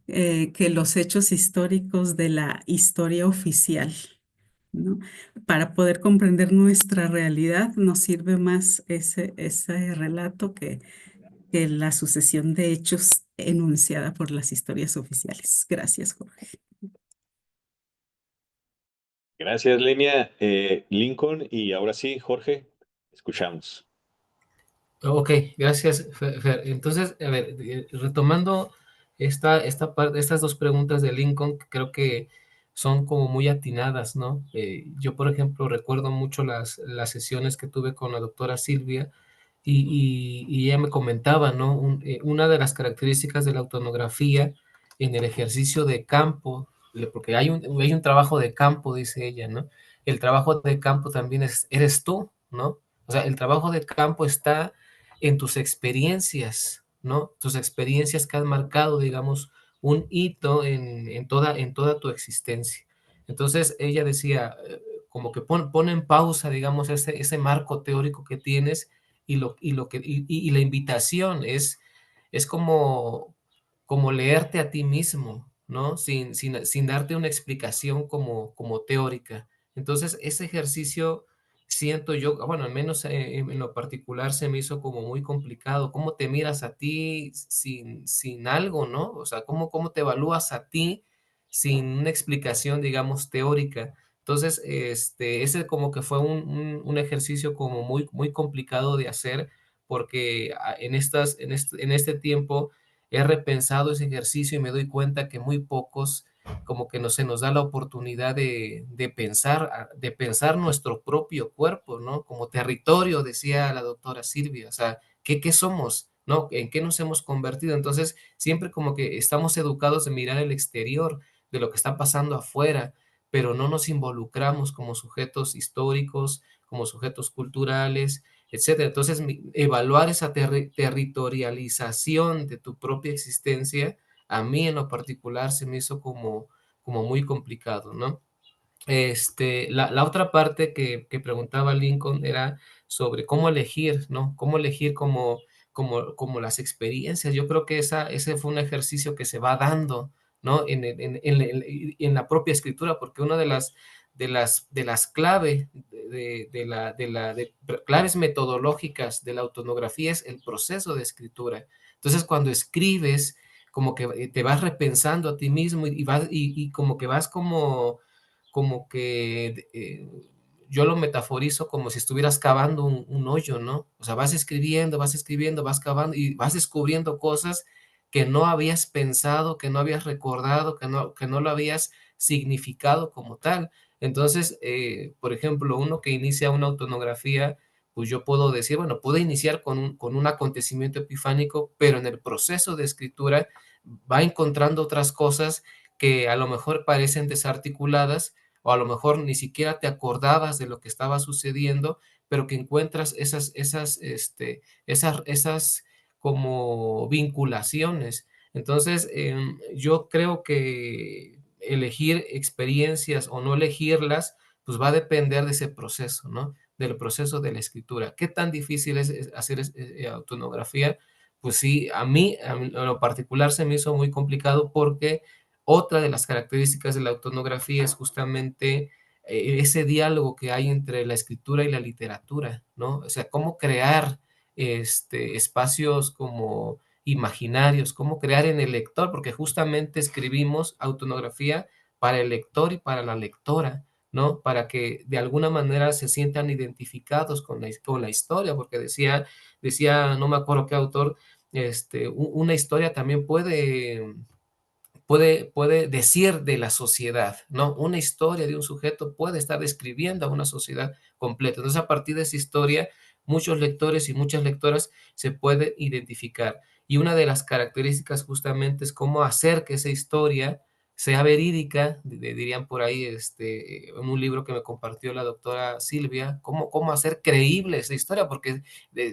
que los hechos históricos de la historia oficial, ¿no? Para poder comprender nuestra realidad nos sirve más ese relato que la sucesión de hechos enunciada por las historias oficiales. Gracias, Jorge. Gracias, Lenia. Lincoln, y ahora sí, Jorge, escuchamos. Ok, gracias, Fer. Entonces, a ver, retomando esta parte, estas dos preguntas de Lincoln, que creo que son como muy atinadas, ¿no? Yo, por ejemplo, recuerdo mucho las sesiones que tuve con la doctora Silvia y ella me comentaba, ¿no? Una de las características de la autonografía en el ejercicio de campo, porque hay un trabajo de campo, dice ella, ¿no? El trabajo de campo también eres tú, ¿no? O sea, el trabajo de campo está en tus experiencias, ¿no? Tus experiencias que han marcado, digamos, un hito en toda tu existencia. Entonces ella decía, como que pon en pausa, digamos, ese marco teórico que tienes y la invitación es como leerte a ti mismo, ¿no? Sin darte una explicación como teórica. Entonces, ese ejercicio siento yo, bueno, al menos en lo particular se me hizo como muy complicado. ¿Cómo te miras a ti sin algo, no? O sea, ¿cómo te evalúas a ti sin una explicación, digamos, teórica? Entonces, ese como que fue un ejercicio como muy complicado de hacer porque en este tiempo he repensado ese ejercicio y me doy cuenta que muy pocos como que no se nos da la oportunidad de pensar nuestro propio cuerpo, ¿no? Como territorio, decía la doctora Silvia, o sea, ¿qué somos? ¿No? ¿En qué nos hemos convertido? Entonces, siempre como que estamos educados de mirar el exterior, de lo que está pasando afuera, pero no nos involucramos como sujetos históricos, como sujetos culturales, etcétera. Entonces, evaluar esa territorialización de tu propia existencia, a mí en lo particular se me hizo como muy complicado, ¿no? La otra parte que preguntaba Lincoln era sobre cómo elegir, ¿no? Cómo elegir como las experiencias. Yo creo que ese fue un ejercicio que se va dando, ¿no? En la propia escritura, porque una de las claves claves metodológicas de la autonografía es el proceso de escritura. Entonces, cuando escribes, como que te vas repensando a ti mismo y como que vas como que yo lo metaforizo como si estuvieras cavando un hoyo, ¿no? O sea, vas escribiendo, vas cavando y vas descubriendo cosas que no habías pensado, que no habías recordado, que no lo habías significado como tal. Entonces, por ejemplo, uno que inicia una autonografía, pues yo puedo decir, bueno, puede iniciar con un acontecimiento epifánico, pero en el proceso de escritura va encontrando otras cosas que a lo mejor parecen desarticuladas, o a lo mejor ni siquiera te acordabas de lo que estaba sucediendo, pero que encuentras esas como vinculaciones. Entonces, yo creo que elegir experiencias o no elegirlas, pues va a depender de ese proceso, ¿no? Del proceso de la escritura. ¿Qué tan difícil es hacer autonografía? Pues sí, a mí en lo particular se me hizo muy complicado porque otra de las características de la autonografía es justamente ese diálogo que hay entre la escritura y la literatura, ¿no? O sea, cómo crear espacios como imaginarios, cómo crear en el lector, porque justamente escribimos autonografía para el lector y para la lectora, ¿no? Para que de alguna manera se sientan identificados con la historia, porque decía, no me acuerdo qué autor, una historia también puede decir de la sociedad, ¿no? Una historia de un sujeto puede estar describiendo a una sociedad completa. Entonces, a partir de esa historia, muchos lectores y muchas lectoras se pueden identificar. Y una de las características justamente es cómo hacer que esa historia sea verídica, dirían por ahí, en un libro que me compartió la doctora Silvia, cómo hacer creíble esa historia, porque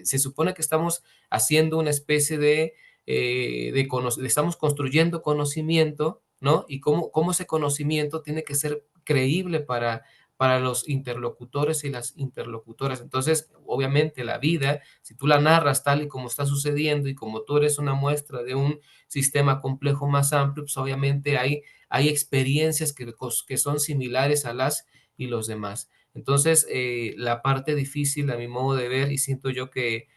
se supone que estamos haciendo una especie estamos construyendo conocimiento, ¿no? Y cómo ese conocimiento tiene que ser creíble para los interlocutores y las interlocutoras. Entonces, obviamente, la vida, si tú la narras tal y como está sucediendo y como tú eres una muestra de un sistema complejo más amplio, pues obviamente hay experiencias que son similares a las y los demás. Entonces, la parte difícil, a mi modo de ver, y siento yo que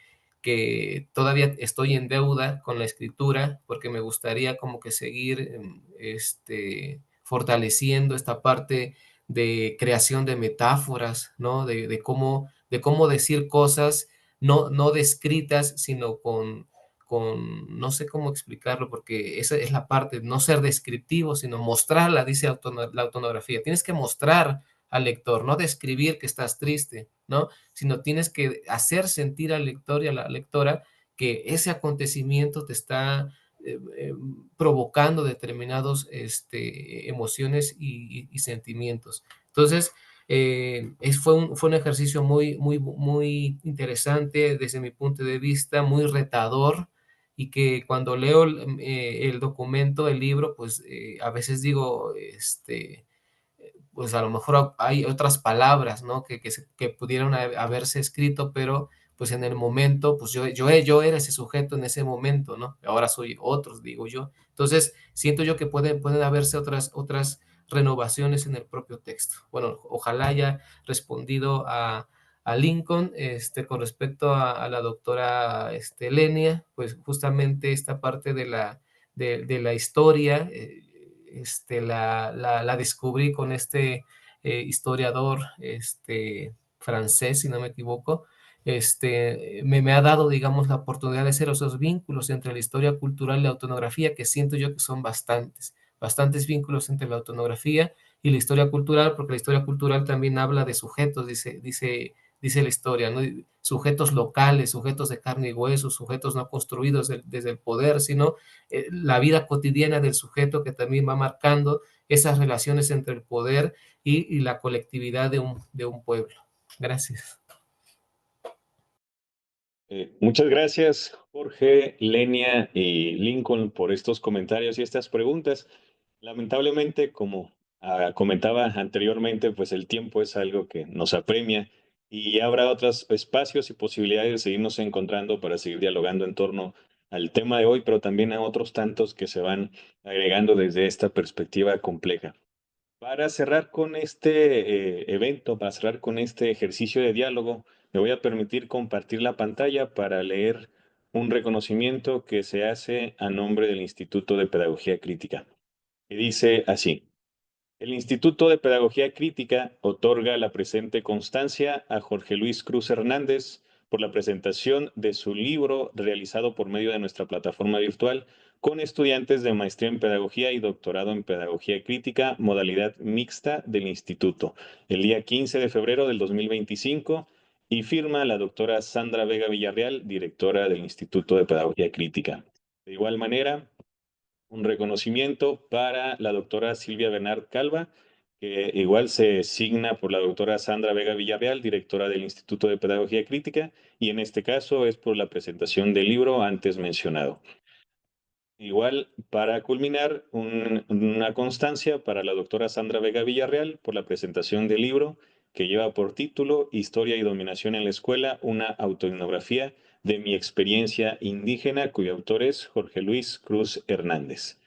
todavía estoy en deuda con la escritura, porque me gustaría como que seguir fortaleciendo esta parte de creación de metáforas, ¿no? De cómo decir cosas no descritas, sino no sé cómo explicarlo, porque esa es la parte, no ser descriptivo, sino mostrarla, dice la autonografía. Tienes que mostrar al lector, no describir que estás triste, ¿no? Sino tienes que hacer sentir al lector y a la lectora que ese acontecimiento te está provocando determinados emociones y sentimientos. Entonces, fue un ejercicio muy interesante desde mi punto de vista, muy retador, y que cuando leo el documento, el libro, pues a veces digo, pues a lo mejor hay otras palabras, ¿no? Que pudieron haberse escrito, pero pues en el momento, pues yo era ese sujeto en ese momento, ¿no? Ahora soy otros, digo yo. Entonces, siento yo que pueden haberse otras renovaciones en el propio texto. Bueno, ojalá haya respondido a Lincoln, con respecto a la doctora Lenia, pues justamente esta parte de la historia, la descubrí con historiador francés, si no me equivoco. Me ha dado, digamos, la oportunidad de hacer esos vínculos entre la historia cultural y la autonografía, que siento yo que son bastantes vínculos entre la autonografía y la historia cultural, porque la historia cultural también habla de sujetos, dice la historia, ¿no? Sujetos locales, sujetos de carne y hueso, sujetos no construidos desde el poder, sino la vida cotidiana del sujeto, que también va marcando esas relaciones entre el poder y la colectividad de un pueblo. Gracias. Muchas gracias, Jorge, Lenia y Lincoln, por estos comentarios y estas preguntas. Lamentablemente, como comentaba anteriormente, pues el tiempo es algo que nos apremia y habrá otros espacios y posibilidades de seguirnos encontrando para seguir dialogando en torno al tema de hoy, pero también a otros tantos que se van agregando desde esta perspectiva compleja. Para cerrar con este evento, para cerrar con este ejercicio de diálogo, me voy a permitir compartir la pantalla para leer un reconocimiento que se hace a nombre del Instituto de Pedagogía Crítica. Y dice así: el Instituto de Pedagogía Crítica otorga la presente constancia a Jorge Luis Cruz Hernández por la presentación de su libro realizado por medio de nuestra plataforma virtual con estudiantes de maestría en pedagogía y doctorado en pedagogía crítica, modalidad mixta del instituto, el día 15 de febrero del 2025, y firma la doctora Sandra Vega Villarreal, directora del Instituto de Pedagogía Crítica. De igual manera, un reconocimiento para la doctora Silvia Bernard Calva, que igual se signa por la doctora Sandra Vega Villarreal, directora del Instituto de Pedagogía Crítica, y en este caso es por la presentación del libro antes mencionado. Igual, para culminar, una constancia para la doctora Sandra Vega Villarreal por la presentación del libro que lleva por título Historia y Dominación en la Escuela, una autoetnografía de mi experiencia indígena, cuyo autor es Jorge Luis Cruz Hernández.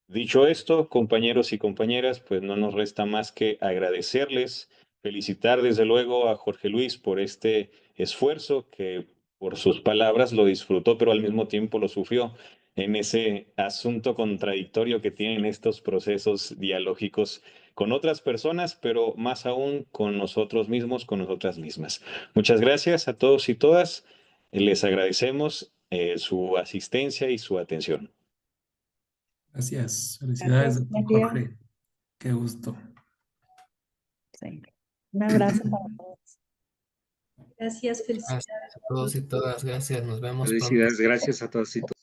Dicho esto, compañeros y compañeras, pues no nos resta más que agradecerles, felicitar desde luego a Jorge Luis por este esfuerzo que por sus palabras lo disfrutó, pero al mismo tiempo lo sufrió en ese asunto contradictorio que tienen estos procesos dialógicos con otras personas, pero más aún con nosotros mismos, con nosotras mismas. Muchas gracias a todos y todas. Les agradecemos su asistencia y su atención. Gracias. Felicidades, Gracias, doctor María. Jorge. Qué gusto. Sí. Un abrazo para todos. Gracias, felicidades. Gracias a todos y todas. Gracias. Nos vemos pronto. Felicidades, gracias a todos y todas.